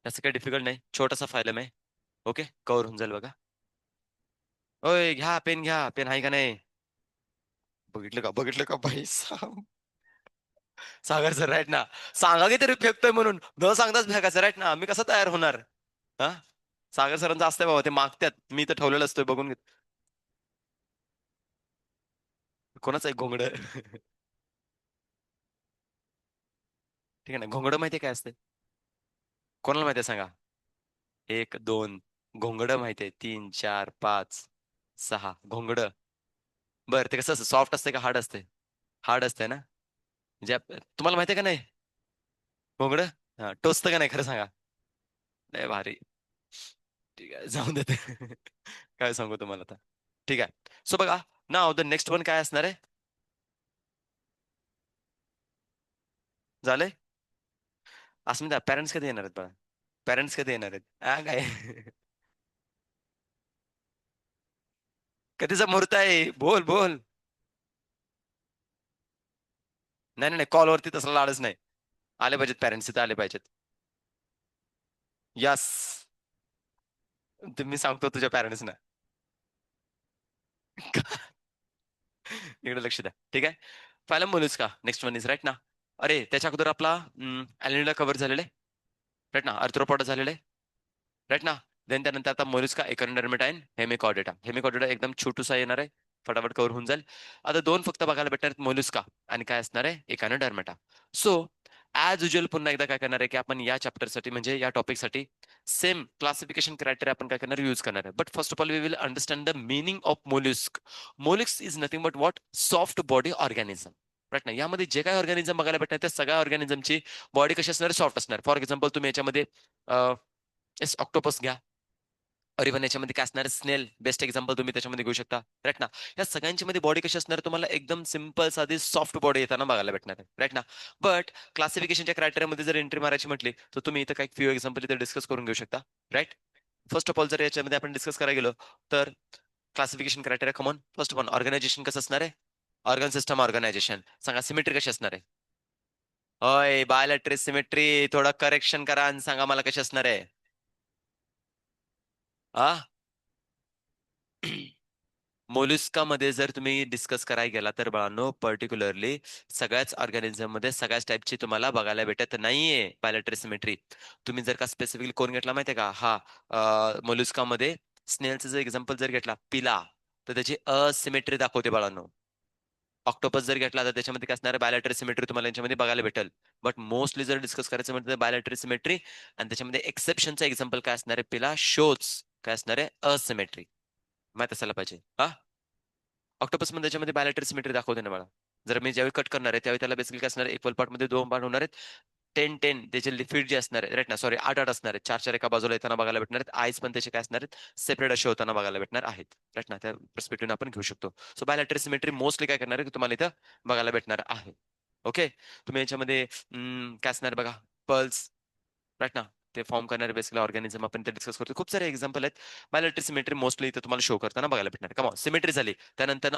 त्याचं काही डिफिकल्ट नाही, छोटासा फायलम आहे. ओके, कव्हर होऊन जाईल बघा. ओय घ्या पेन, घ्या पेन, आहे का नाही? बघितलं का, बघितलं का भाई साहब. सागर सर राईट ना. सांगा की तरी फेकतोय म्हणून, न सांगताच फेकायचं राईट ना, मी कसं तयार होणार? हा, सागर सरांचं असतंय बाबा, ते मागतात, मी तर ठेवलेलं असतोय बघून घेत. कोणाचं आहे घोंगड? ठीक आहे ना, घोंगड माहितीये काय असते? कोणाला माहितीये सांगा? एक दोन, घोंगड माहितीये, तीन चार पाच सहा घोंगड. बरं ते कसं असतं, सॉफ्ट असते का हार्ड असते? हार्ड असते ना. म्हणजे तुम्हाला माहितीये का नाही घोंगड? हा, टोचतं का नाही खरं सांगा? लय भारी. ठीक आहे, जाऊन देते. काय सांगू तुम्हाला आता. ठीक आहे, सो बघा, नाव द नेक्स्ट वन काय असणार आहे? झालंय. अस्मिता, पॅरेंट्स कधी येणार आहेत बघा? पॅरेंट्स कधी येणार आहेत? हा काय? कधीचा मुहूर्त आहे, बोल बोल. नाही नाही नाही, कॉलवरती तसला लाडच नाही. आले पाहिजेत पॅरेंट्स, तिथे आले पाहिजेत. यस. मी सांगतो तुझ्या पॅरेंट्सना. इकडे लक्ष द्या, ठीक आहे. फायलम बोलूच का, नेक्स्ट वन इज राईट ना. अरे त्याच्या अगोदर आपला ऍलिनिडा कव्हर झालेला आहे, राईट ना. अर्थ्रोपॉडा झालेला आहे, राईट ना. देन त्यानंतर आता मोलस्का, एकोनोडर्मेटाईन, हेमिकॉर्डेटा. हेमिकॉर्डेटा एकदम छोटूसा येणार आहे, फटाफट कव्हर होऊन जाईल. आता दोन फक्त बघायला भेटणार आहेत, मोलस्का आणि काय असणार आहे, एकानोडर्मेटा. सो ऍज युजल पुन्हा एकदा काय करणार आहे की आपण या चॅप्टरसाठी म्हणजे या टॉपिकसाठी सेम क्लासिफिकेशन क्रायटेरिया आपण काय करणार, यूज करणार आहे. But first of all we will understand the meaning of mollusc. Mollusc is nothing but what, soft body organism, right ना. यामध्ये जे काही ऑर्गॅनिझम बघायला भेटणार त्या सगळ्या ऑर्गॅनिझमची बॉडी कशी असणार, सॉफ्ट असणार. फॉर एक्झाम्पल तुम्ही याच्यामध्ये ऑक्टोपस घ्या, अरिवन याच्यामध्ये काय असणार, स्नेल बेस्ट एक्झाम्पल तुम्ही त्याच्यामध्ये घेऊ शकता, राईट ना. या सगळ्यांची मध्ये बॉडी कशी असणार, तुम्हाला एकदम सिंपल साधी सॉफ्ट बॉडी येताना बघायला भेटणार आहे, राईट ना. बट क्लासिफिकेशनच्या क्रायटेरियामध्ये जर एंट्री मारायची म्हटली तर तुम्ही इथं काही फ्यू एक्झाम्पल इथे डिस्कस करून घेऊ शकता, राईट. फर्स्ट ऑफ ऑल जर याच्यामध्ये आपण डिस्कस करायला गेलो तर classification criteria common. First one, organisation कसं असणार आहे, ऑर्गन सिस्टम ऑर्गनायझेशन. सांगा सिमेट्री कशी असणार आहे? होय, बायोलॅटरी सिमेट्री. थोडं करेक्शन करा आणि सांगा मला कशी असणार आहे. आ मोलुस्का मध्ये जर तुम्ही डिस्कस करायला गेला तर बाळांनो, पर्टिक्युलरली सगळ्याच ऑर्गॅनिझम मध्ये सगळ्याच टाईपची तुम्हाला बघायला भेटत नाहीये बायोलॅटरी सिमेट्री. तुम्ही जर का स्पेसिफिकली कोण घेतला माहितीये का, हा मोलुस्का मध्ये स्नेलचं जर एक्झाम्पल जर घेतला पिला, तर त्याची असिमेट्री दाखवते बाळांनो. ऑक्टोपस जर घेतला तर त्याच्यामध्ये काय असणार, बायोलॅटरी सिमेट्री तुम्हाला यांच्यामध्ये बघायला भेटेल. बट मोस्टली जर डिस्कस करायचं म्हटलं तर बायोलॅटरी सिमेट्री, आणि त्याच्यामध्ये एक्सेप्शनचा एक्झाम्पल काय असणार आहे, पिला शोज काय असणार आहे, असिमेट्री. माहित असायला पाहिजे हा. ऑक्टोपस मध्ये त्याच्यामध्ये बायोलॅटरी सिमेट्री दाखवते ना मला. जर मी ज्यावेळी कट करणार आहे त्यावेळी त्याला बेसिकली काय असणार आहे, इक्वल पार्ट मध्ये दोन पार्ट होणार आहेत. 10-10 त्याचे लिफिड जे असणार आहे, राईट ना, सॉरी 8-8 असणार आहेत. 4-4 एका बाजूला येताना बघायला भेटणार आहेत. आईज पण त्याचे काय असणार आहेत, सेपरेट असे होताना बघायला भेटणार आहेत, राईट ना. त्या पर्स्पेक्टिव्ह आपण घेऊ शकतो. सो बायोलॅटरी सिमेट्री मोस्टली काय करणार आहे की तुम्हाला इथं बघायला भेटणार आहे. ओके, तुम्ही याच्यामध्ये काय असणार बघा, पल्स, राईट ना. ते फॉर्म करणारे बेसिकली ऑर्गॅनिझम आपण ते डिस्कस करतो. खूप सारे एक्झाम्पल आहेत. बायोलॅटरी सिमेट्री मोस्टली इथं तुम्हाला शो करताना बघायला भेटणार. कमा सिमेट्री झाली, त्यानंतर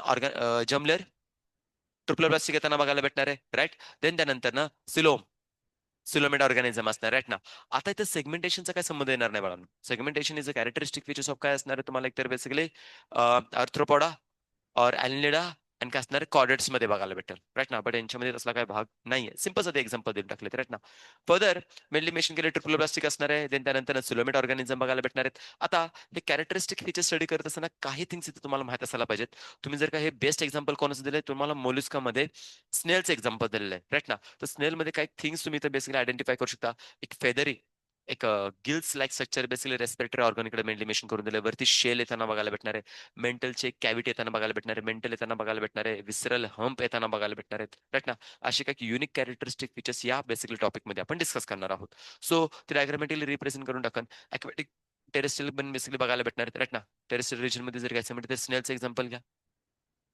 जमलेर ट्रिपल प्लास्टिक येताना बघायला भेटणार आहे, राईट. देन त्यानंतर ना सिलोम, सिलोमेड ऑर्गॅनिझम असणार, राईट ना. आता इथं सेगमेंटेशनचा काय संबंध येणार नाही बाळांनो. Segmentation is a characteristic features of काय असणार आहे तुम्हाला, एकतर बेसिकली अर्थ्रोपोडा और अॅलिनिडा आणि काय असणार कॉर्डेट्स मध्ये बघायला भेटेल, राईट ना. बट यांच्यामध्ये तसला काही भाग नाहीये. सिंपल साधे एक्झाम्पल देऊन टाकले, राईट ना. फर्दर मेनली मेन्शन केले ट्रिपल प्लास्टिक असणार आहे. देन त्यानंतर सिलोमेड ऑर्गॅनिझम बघायला भेटणार आहेत. आता हे कॅरेक्टरिस्टिक फीचर स्टडी करत असताना काही थिंग्स इथे तुम्हाला माहित असायला पाहिजेत. तुम्ही जर का हे बेस्ट एक्झाम्पल कोणाचं दिले, तुम्हाला मोलुस्का मध्ये स्नेलचं एक्झाम्पल दिलेलं आहे, राईट ना. तर स्नेल मध्ये काही थिंग्स तुम्ही इथे बेसिकली आयडेंटिफाय करू शकता. एक फेदरी, एक gills like structure basically respiratory organ इकडे मेनली मेन्शन करून दिले. वरती शेल येताना बघायला भेटणार आहे. मेंटलचे कॅव्हिटी येताना बघायला भेटणार आहे. मेंटल येताना बघायला भेटणार आहे. विसरल हम्प येताना बघायला भेटणार आहेत, राईट ना. असे काही युनिक कॅरेक्टरिस्टिक फीचर्स या बेसिकली टॉपिक मध्ये आपण डिस्कस करणार आहोत. सो ते डायग्रामॅटिकली रिप्रेझेंट करून टाकन. अक्वॅटिक टेरेस्ट्रियल पण बेसिकली बघायला भेटणार आहेत, राईट ना. टेरेस्ट्रियल रिजन मध्ये जर घ्यायचं म्हणजे स्नेलचं एक्झाम्पल घ्या.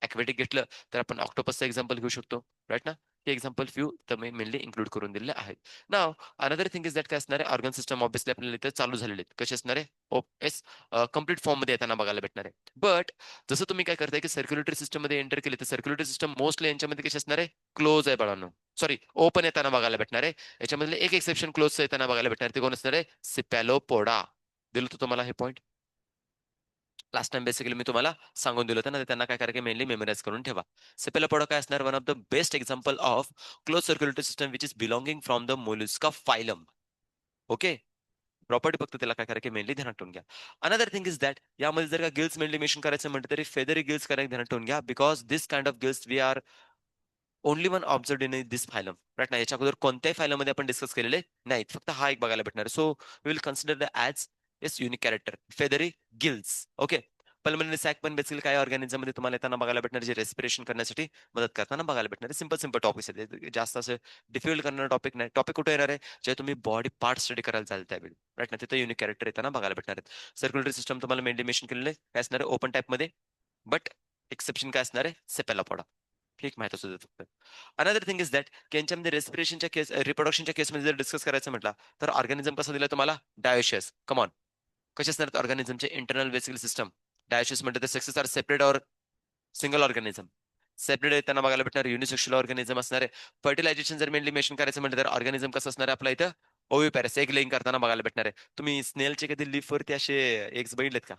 अक्वॅटिक घेतलं तर आपण ऑक्टोपसचं एक्झाम्पल घेऊ शकतो, राईट ना. हे एक्झाम्पल फ्यू तुम्ही मेनली इन्क्लूड करून दिलेले आहेत. नाव अनदर थिंग इज दॅट काय असणार आहे, ऑर्गन सिस्टम ऑब्विसली आपल्याला इथे चालू झालेले आहेत. कसे असणार आहे, एस कम्प्लीट फॉर्म मध्ये येताना बघायला भेटणार आहे. बट जसं तुम्ही काय करताय की सर्क्युलेटरी सिस्टम मध्ये एंटर केले तर सर्क्युलेटरी सिस्टम मोस्टली यांच्यामध्ये कशी असणार आहे, क्लोज आहे बाळांनो. सॉरी, ओ पण येताना बघायला भेटणार आहे. याच्यामधले एक एक्सेप्शन क्लोज येताना बघायला भेटणार आहे. ते कोण असणार आहे? सिपॅलोपोडा. दिलं होतं तुम्हाला हे पॉईंट लास्ट टाइम. बेसिकली मी तुम्हाला सांगून दिलं होतं ना, त्यांना काय करायचं मेनली मेमोराईज करून ठेवा. सिपेलोपोडा काय असणार? One of the best example of close circulatory system which is belonging from the Mollusca phylum. Okay. Property फक्त त्याला काय करायचं मेनली ध्यानात ठेवून घ्या. अनदर थिंग इज दॅट यामध्ये जर का गिल्स मेनली मेन्शन करायचं म्हटलं तरी फेदरी गिल्स करायला ध्यानात ठेवून घ्या, because this kind of gills we are only one observe in this phylum. Right ना, याच्या अगोदर कोणत्याही फायलम मध्ये आपण डिस्कस केलेले नाहीत, फक्त हा एक बघायला भेटणार. So we will consider the as yes unique character feathery gills. Okay. Pulmonary sac पण बेसिकली काय ऑर्गॅनिझम मध्ये तुम्हाला येताना बघायला भेटणार, जे रेस्पिरेशन करण्यासाठी मदत करताना बघायला भेटणार. सिंपल सिंपल टॉपिक्स आहेत, जास्त असं डिफिकल्ट करणारा टॉपिक नाही. टॉपिक कुठे येणार आहे? जे तुम्ही बॉडी पार्ट स्टडी करायला जाल त्यावेळी. राईट ना, तिथे युनिक कॅरेक्टर येताना बघायला भेटणार आहेत. सर्क्युलेटरी सिस्टम तुम्हाला मेनली मेन्शन केलेलं आहे, काय असणार आहे ओपन टाईप मध्ये. बट एक्सेप्शन काय असणार आहे? सेपेलोपोडा. ठीक माहिती असू दे फक्त. अनदर थिंग इज दॅट की यांच्यामध्ये रेस्पिरेशनच्या केस, रिप्रोडक्शनच्या केसमध्ये जर डिस्कस करायचं म्हटलं तर ऑर्गॅनिझम कसं दिलं तुम्हाला? डायोशियस. कमॉन. कसे असणार ऑर्गॅनिझमचे इंटरनल बेसिकल सिस्टम? डायोशियस म्हणतात सेक्सेस आर सेपरेट और सिंगल ऑर्गॅनिझम? सेपरेट येताना बघायला भेटणार युनिसेक्शुअल ऑर्गॅनिझम असणार आहे. फर्टिलायझेशन जर मेनली मेन्शन करायचं म्हटलं तर ऑर्गॅनिझम कसं असणार आहे आपल्या इथं? ओव्हिपॅरस, एग लेइंग करताना बघायला भेटणार आहे. तुम्ही स्नेलचे कधी लिफ वरती असे एग्स बघितलेत का?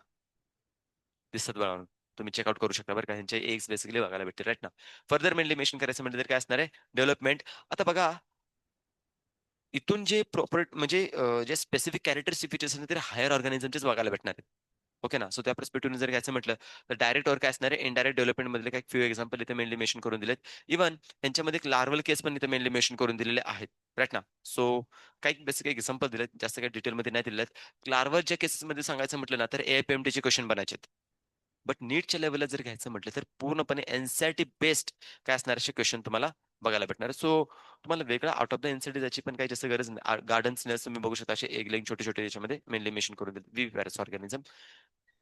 दिसतात बघा. तुम्ही चेकआउट करू शकता बरं का, ह्यांचे एग्स बेसिकली बघायला भेटते. राईट ना. फर्दर मेनली मेन्शन करायचं म्हटलं तर काय असणार आहे? डेव्हलपमेंट. आता बघा, इथून जे प्रॉपर म्हणजे जे स्पेसिफिक कॅरेक्टरिस्टिक फीचर्स आहेत ते हायर ऑर्गॅनिझमचेच बघायला भेटणार आहेत. ओके ना. सो त्या पर्स्पेक्टिव्ह जर घ्यायचं म्हटलं तर डायरेक्ट और काय असणार आहे? इनडायरेक्ट डेव्हलपमेंट मधले काही फ्यू एक्झाम्पल इथे मेनली मेन्शन करून दिलेत. इव्हन त्यांच्यामध्ये एक लार्वल केस पण इथे मेनली मेन्शन करून दिलेले आहेत. राईट ना. सो काही बेसिक एक्झाम्पल दिलेत, जास्त काही डिटेलमध्ये नाही दिलेत. लार्वलच्या केसेसमध्ये सांगायचं म्हटलं ना तर एएफएमटीचे क्वेश्चन बनायचे. बट नीटच्या लेवलला जर घ्यायचं म्हटलं तर पूर्णपणे एनसीईआरटी बेस्ड काय असणार असे क्वेश्चन तुम्हाला बघायला भेटणार. सो तुम्हाला वेगळा आउट ऑफ द एनसीईआरटी जायची पण काही जास्त गरज नाही. गार्डन स्नेल्स तुम्ही बघू शकता, असे एग लेग छोटे छोटे याच्यामध्ये मेनली मेन्शन करून देतात. व्ही पॅरस ऑर्गॅनिझम,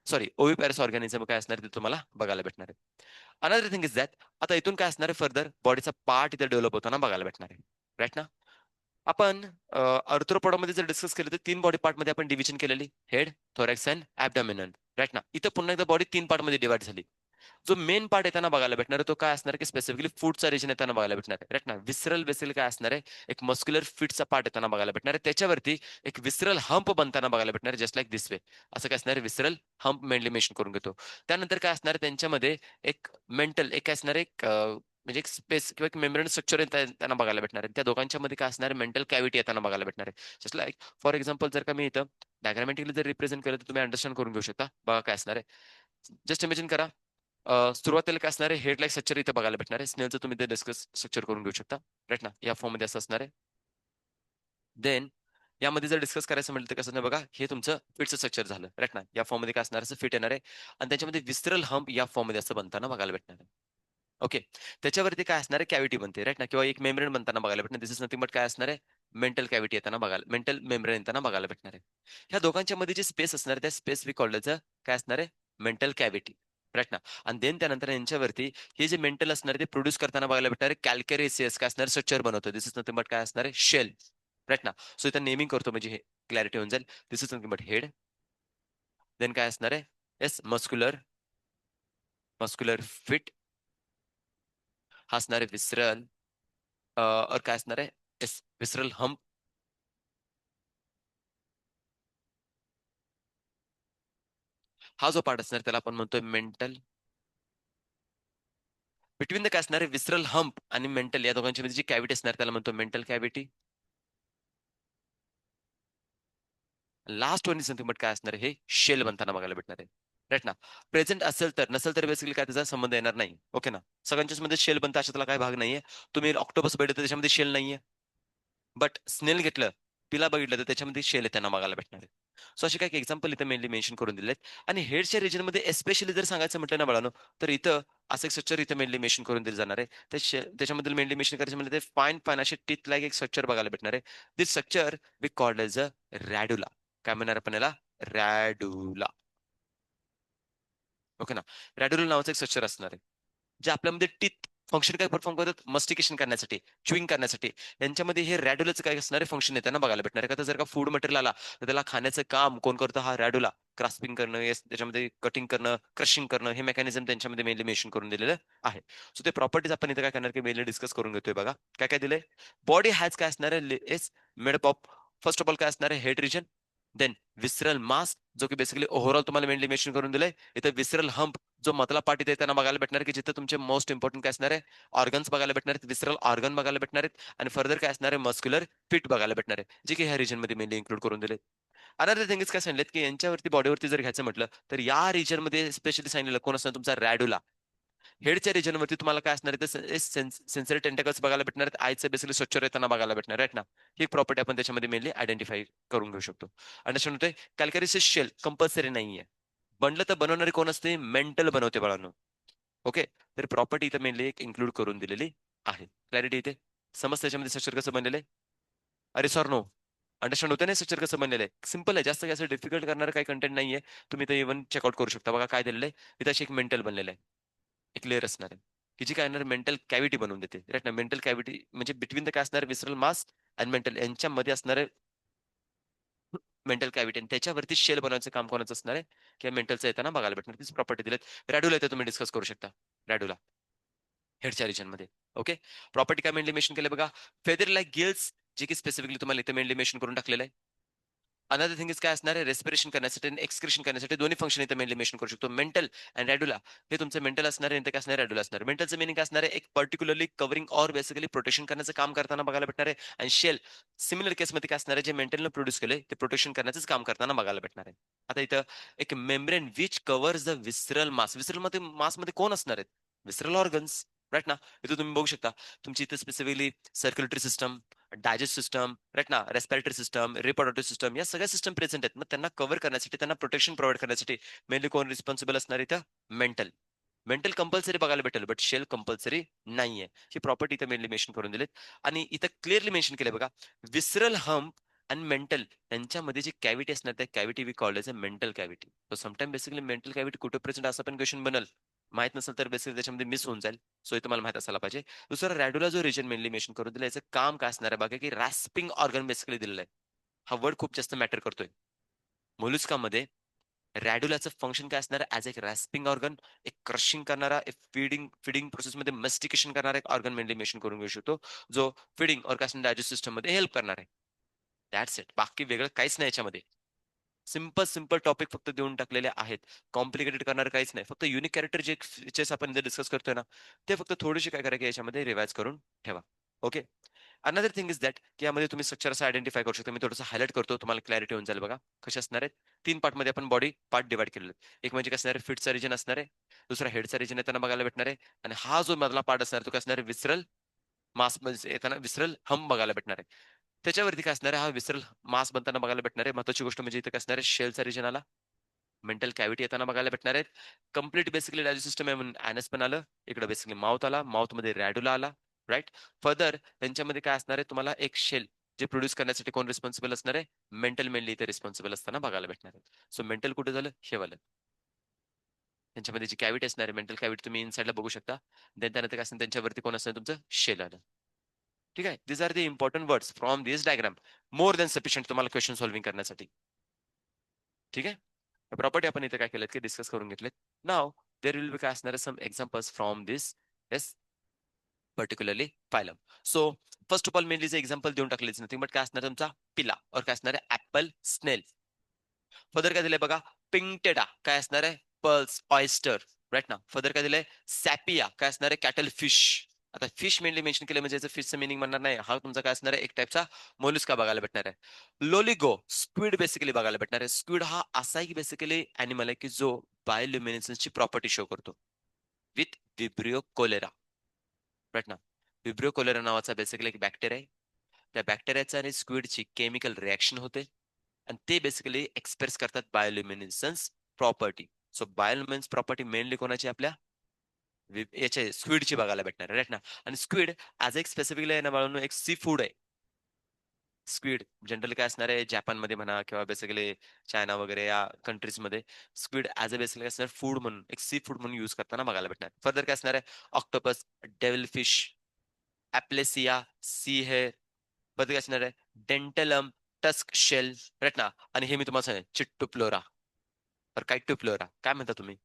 सॉरी ओवी पॅरस ऑर्गॅनिझम काय असणार ते तुम्हाला बघायला भेटणार आहे. अनदर थिंग इज दॅट आता इथून काय असणार आहे फर्दर बॉडीचा पार्ट इथे डेव्हलप होताना बघायला भेटणार आहे. राईट ना. आपण अर्थ्रोपोडामध्ये जर डिस्कस केलं तर तीन बॉडी पार्ट मध्ये आपण डिव्हिजन केलेली, head, thorax and abdominal. Right ना. इथं पुन्हा एकदा बॉडी तीन पार्ट मध्ये डिवाइड झाली. जो मेन पार्ट येताना बघायला भेटणार आहे तो काय असणार की स्पेसिफिकली फूडचा रिजन येताना बघायला भेटणार आहे. राईट ना. विसरल बेसिकली काय असणार आहे? एक मस्क्युलर फिटचा पार्ट येताना बघायला भेटणार आहे. त्याच्यावरती एक विसरल हंप बनताना बघायला भेटणार आहे, जस्ट लाईक दिस वे. असं काय असणार आहे? विसरल हंप मेनली मेन्शन करून घेतो. त्यानंतर काय असणार आहे त्यांच्यामध्ये? एक मेंटल एक काय असणार आहे? एक म्हणजे एक स्पेस किंवा एक मेम्ब्रेन स्ट्रक्चर त्यांना बघायला भेटणार आहे. त्या दोघांच्या मध्ये काय असणार आहे? मेंटल कॅव्हिटी येताना बघायला भेटणार आहे. जस्ट लाईक फॉर एक्झाम्पल जर का मी इथं डायग्रामॅटिकली जर रिप्रेझेंट केलं तर तुम्ही अंडरस्टँड करून घेऊ शकता. बघा काय असणार आहे. जस्ट इमेजिन करा, सुरुवातीला काय असणार आहे? हेड लाईक स्ट्रक्चर इथे बघायला भेटणार आहे. स्नेलचं तुम्ही ते डिस्कस स्ट्रक्चर करून घेऊ शकता. राईट ना. या फॉर्म मध्ये असं असणार आहे. देन यामध्ये जर डिस्कस करायचं म्हटलं तर कसं नाही बघा, हे तुमचं फिटचं स्ट्रक्चर झालं. राईट ना. या फॉर्म मध्ये काय असणार? असं फिट येणार आहे आणि त्याच्यामध्ये विस्ट्रल हंप या फॉर्म मध्ये असं बनताना बघायला भेटणार आहे. ओके. त्याच्यावरती काय असणार आहे? कॅव्हिटी बनते. राईट ना. किंवा एक मेम्ब्रेन बनताना बघायला भेटणार. दिस इज नथिंग बट काय असणार आहे? मेंटल कॅव्हिटी येताना बघायला, मेंटल मेम्ब्रेन येताना बघायला भेटणार आहे. ह्या दोघांच्या मध्ये जे स्पेस असणार आहे त्या स्पेस वी कॉल्ड काय असणार आहे? Mental cavity. राईट ना. आणि देन त्यानंतर यांच्यावरती हे जे मेंटल असणार आहे ते प्रोड्यूस करताना बघायला भेटणार आहे कॅल्केरेसियस काय असणार? स्ट्रक्चर बनवतो. दिस इज नथिंग बट काय असणार आहे? शेल. राईट ना. सो इथं नेमिंग करतो म्हणजे हे क्लॅरिटी होऊन जाईल. This is nothing but head. Then काय असणार आहे? Yes muscular, muscular foot. हा असणार आहे विसरल, और काय असणार आहे? येस विसरल हम्प. हा जो पार्ट असणार त्याला आपण म्हणतोय मेंटल. बिटवीन द काय असणार आहे? विसरल हम्प आणि मेंटल या दोघांची मध्ये जी कॅव्हिटी असणार त्याला म्हणतो mental cavity. Last one is nothing but काय असणार आहे? हे शेल बनताना बघायला भेटणार आहे. राईट ना. प्रेझेंट असेल तर, नसेल तर बेसिकली काय त्याचा संबंध येणार नाही. ओके ना. सगळ्यांच्याच मध्ये शेल बनतं अशातला काय भाग नाहीये. तुम्ही ऑक्टोपस बघितलं तर त्याच्यामध्ये शेल नाहीये. बट स्नेल घेतलं, पिला बघितलं तर त्याच्यामध्ये शेल आहे त्यांना बघायला भेटणार आहे. सो असे काही एक्झाम्पल इथे मेनली मेन्शन करून दिलेत. आणि हेडच्या रिजनमध्ये एस्पेशली जर सांगायचं म्हटलं ना बाळांनो, तर इथं असं एक स्ट्रक्चर इथे मेनली मेन्शन करून दिलं जाणार आहे. त्याच्यामध्ये मेनली मेन्शन करायचं म्हणजे ते फाईन फाईन असे टीथ लाईक एक स्ट्रक्चर बघायला भेटणार आहे. This structure we called as a radula. काय म्हणणार आपण याला? रॅडुला. ओके ना. रॅडुला नावाचं एक स्ट्रक्चर असणार आहे जे आपल्यामध्ये टीथ फंक्शन काय परफॉर्म करतात, मस्टिकेशन करण्यासाठी, च्युइंग करण्यासाठी. यांच्यामध्ये हे रॅड्युलाचं काय असणारे फंक्शन आहे त्यांना बघायला भेटणार आहे का. तर जर का फूड मटेरियल आला तर त्याला खाण्याचं काम कोण करतं, हा रॅड्युला. क्रास्पिंग करणं, त्याच्यामध्ये कटिंग करणं, क्रशिंग करणं, हे मेकॅनिझम त्यांच्यामध्ये मेनली मेन्शन करून दिलेलं आहे. सो ते प्रॉपर्टीज आपण इथे काय करणार की मेनली डिस्कस करून घेतोय बघा. काय काय दिलंय. बॉडी हॅज काय असणार आहे, is made of, first of all काय असणार आहे, हेड रिजन. देन विसरल मास, जो की बेसिकली ओव्हरऑल तुम्हाला मेनली मेन्शन करून दिलंय. इथे विसरल हंप, जो मधला पार्ट इथे त्यांना बघायला भेटणार की जिथे तुमचे मोस्ट इम्पॉर्टंट काय असणार आहे, ऑर्गन्स बघायला भेटणार आहेत, विसरल ऑर्गन बघायला भेटणार आहेत. आणि फर्दर काय असणार आहे, मस्क्युलर फिट बघायला भेटणार आहे, जे की ह्या रिजन मध्ये मेनली इन्क्लूड करून दिले. अनदर थिंग इज काय सांगितलं की यांच्यावरती बॉडीवरती जर घ्यायचं म्हटलं तर या रिजन मध्ये स्पेशली सांगितलेलं कोण असणार, तुमचा रॅडुला. हेडच्या रिजनवरती तुम्हाला काय असणार आहे, सेन्सरी टेंटकल्स बघायला भेटणार आहेत, आयचं बेसिकली स्ट्रक्चर येताना बघायला भेटणार राईट ना. ही एक प्रॉपर्टी आपण त्याच्यामध्ये मेनली आयडेंटिफाय करून घेऊ शकतो. अंडरस्टँड होतोय. कॅल्कॅरिसिस शेल कंपल्सरी नाहीये. बनलं तर बनवणारे कोण असते, मेंटल बनवते बाळांनो. ओके. तर प्रॉपर्टी इथं मेनली एक इन्क्लूड करून दिलेली आहे. क्लॅरिटी इथे समज त्याच्यामध्ये स्ट्रक्चर कसं बनलेलं आहे. अरे सर नो. अंडरस्टँड होतं ना स्ट्रक्चर कसं बनलेलं आहे. सिम्पल आहे, जास्त काही असं डिफिकल्ट करणारं काही कंटेंट नाहीये. तुम्ही इथं इव्हन चेकआउट करू शकता. बघा काय दिलेलं आहे इथं, अशी एक मेंटल बनलेलं आहे, एक लेअर असणार आहे की जी काय येणार, मेंटल कॅव्हिटी बनवून देते राईट ना. मेंटल कॅव्हिटी म्हणजे बिटवीन द काय असणार, विसरल मास आणि मेंटल यांच्यामध्ये असणारे मेंटल कॅव्हिटी, आणि त्याच्यावरती शेल बनवायचं काम कोणाचं असणार आहे, किंवा मेंटलचं येताना बघायला भेटणार. तीच प्रॉपर्टी दिलेत. रॅड्युला येते, तुम्ही डिस्कस करू शकता रॅड्युला हेडच्या रिजनमध्ये. ओके. प्रॉपर्टी काय मेनली मेन्शन केलं बघा. फेदर लाईक गिल्स, जे की स्पेसिफिकली तुम्हाला इथे मेनली मेन्शन करून टाकलेलं आहे. अनदर थिंग इज काय असणार आहे, रेस्पिरेशन करण्यासाठी आणि एक्सक्रेशन करण्यासाठी दोन्ही फंक्शन इथे मेनली मेन्शन करू शकतो. मेंटल अँड रॅड्युला, हे तुमचं मेंटल असणार आहे, काय असणार आहे, रॅड्युला असणार. मेंटलचं मिनिंग काय असणार आहे, एक particularly covering or basically protection करण्याचं काम करताना बघायला भेटणार आहे. आणि शेल सिमिलर केसमध्ये काय असणार आहे, जे मेंटलनं प्रोड्यूस केलंय ते प्रोटेक्शन करण्याचंच काम करताना बघायला भेटणार आहे. आता इथं एक मेम्ब्रेन विच कव्हर्स द विसरल मास. विसरल मध्ये मासमध्ये कोण असणार आहेत, विसरल ऑर्गन्स राईट ना. इथं तुम्ही बघू शकता तुमची इथं specifically circulatory system, digest system right ना, रेस्पिरेटरी सिस्टम, रिप्रोडक्टिव्ह सिस्टम, या सगळ्या सिस्टम प्रेझेंट आहेत. मग त्यांना कव्हर करण्यासाठी, त्यांना प्रोटेक्शन प्रोव्हाइड करण्यासाठी मेनली कोण रिस्पॉन्सिबल असणार इथं, मेंटल. मेंटल कंपल्सरी बघायला भेटेल, बट शेल कंपल्सरी नाहीये. ही प्रॉपर्टी इथं मेनली मेन्शन करून दिलीत. आणि इथं क्लिअरली मेन्शन केलंय बघा, विसरल हम्प आणि मेंटल यांच्यामध्ये जी कॅव्हिटी असणार, त्या cavity we called as a mental cavity. So sometime basically mental cavity कुठे प्रेझेंट, असं पण क्वेश्चन बनल. माहित नसेल तर बेसिकली त्याच्यामध्ये मिस होऊन जाईल. सो हे तुम्हाला माहित असायला पाहिजे. दुसरा रॅड्युला जो रिजन मेनली मेन्शन करून दिला, याचं काम काय असणार आहे बघा, की रॅस्पिंग ऑर्गन बेसिकली दिलेलं आहे. हा वर्ड खूप जास्त मॅटर करतोय. मोलुस्कामध्ये रॅड्युलाचं फंक्शन काय असणार, ऍज एक रॅस्पिंग ऑर्गन, एक क्रशिंग करणारा, एक फीडिंग फीडिंग प्रोसेसमध्ये मस्टिकेशन करणारा एक ऑर्गन मेनली मेन्शन करून घेऊ शकतो, जो फीडिंग और काय डायजेस्ट सिस्टम मध्ये हेल्प करणार आहे. That's it. बाकी वेगळं काहीच नाही याच्यामध्ये. सिम्पल सिम्पल टॉपिक फक्त देऊन टाकलेले आहेत. कॉम्प्लिकेटेड करणार काहीच नाही. फक्त युनिक कॅरेक्टर जे फीचर्स आपण जे डिस्कस करतोय ना, ते फक्त थोडीशी काय करा की याच्यामध्ये रिवाइज करून ठेवा. Okay. Another thing is that की यामध्ये तुम्ही स्ट्रक्चर असं आयडेंटिफाय करू शकता. मी थोडंसं हायलाइट करतो, तुम्हाला क्लॅरिटी होऊन जाईल बघा. कसे असणार आहेत, 3 पार्टमध्ये आपण बॉडी पार्ट डिवाइड केलेले आहेत. एक म्हणजे काय असणार आहे, फिटचा रिजन असणार आहे. दुसरा हेडचा रिजन येताना बघायला भेटणार आहे. आणि हा जो मधला पार्ट असणार तो काय असणार आहे, विसरल मास म्हणजे येताना विसरल हम बघायला भेटणार आहे. त्याच्यावरती काय असणार आहे, हा विसरल मास बनताना बघायला भेटणार आहे. महत्वाची गोष्ट म्हणजे इथे काय असणार आहे, शेलचा रिजन आला. मेंटल कॅव्हिटी येताना बघायला भेटणार आहेत. कम्प्लीट बेसिकली डायजेस्ट सिस्टम आहे म्हणून ऍनस पण आलं. इकडे बेसिकली माउथ आला, माउथ मध्ये रॅड्युला आला. राईट. फर्दर त्यांच्यामध्ये काय असणार आहे, तुम्हाला एक शेल जे प्रोड्यूस करण्यासाठी कोण रिस्पॉन्सिबल असणार आहे, मेंटल मेनली इथे रिस्पॉन्सिबल असताना बघायला भेटणार आहे. सो मेंटल कुठे झालं, हे वालं. त्यांच्यामध्ये जी कॅव्हिटी असणार आहे, मेंटल कॅव्हिटी तुम्ही इनसाइडला बघू शकता. देन त्यानंतर काय असणार, त्यांच्यावरती कोण असणार, तुमचं शेल आलं. ठीक आहे. This are the important words from this diagram. More than sufficient तुम्हाला क्वेश्चन सॉल्व्हिंग करण्यासाठी. ठीक आहे. प्रॉपर्टी आपण इथे काय केलं की डिस्कस करून घेतलेत. नाव देर विल बी काय असणार some examples from this yes particularly phylum. So first of all mainly जे एक्झाम्पल देऊन टाकलेच नथिंग बट काय असणार तुमचा पिला और काय असणार आहे ऍपल स्नेल. फर्दर काय दिलंय बघा, पिंगटेडा काय असणार आहे, पर्ल्स ऑयस्टर राईट ना. फर्दर काय दिलंय, सॅपिया काय असणार आहे, कॅटल फिश. आता फिश मेनली मेन्शन केलं म्हणजे फिशचं मिनिंग म्हणणार नाही, हा तुमचा काय असणार आहे, एक टाइपचा मोलुस्का बघायला भेटणार आहे. लोलिगो स्क्विड बेसिकली बघायला भेटणार आहे. स्क्विड हा असा एक बेसिकली अॅनिमल आहे की जो बायोल्युमिनेसन्सची प्रॉपर्टी शो करतो विथ विब्रिओ कोलेरा राईट ना. विब्रिओ कोलेरा नावाचा बेसिकली एक बॅक्टेरिया आहे. त्या बॅक्टेरियाचा आणि स्क्विडची केमिकल रिॲक्शन होते आणि ते बेसिकली एक्सप्रेस करतात बायोल्युमिनेसन्स प्रॉपर्टी. सो बायोल्युमिनेन्स प्रॉपर्टी मेनली कोणाची, आपल्या याचे स्क्विडची बघायला भेटणार राईट ना. आणि स्क्विड ऍज एक स्पेसिफिकली आहे ना बाळांनो, एक सी फूड आहे. स्क्विड जनरली काय असणार आहे, जपानमध्ये म्हणा किंवा बेसिकली चायना वगैरे या कंट्रीजमध्ये स्क्विड ॲज अ बेसिकली असणार फूड म्हणून, एक सी फूड म्हणून युज करताना बघायला भेटणार. फर्दर काय असणार आहे, octopus, devil fish, aplysia, sea hare. परत काय असणार आहे, डेंटलम, टस्क शेल, राईट ना. आणि हे मी तुम्हाला सांगेन चिट्टोप्लोरा और कायटोप्लोरा. काय म्हणता तुम्ही?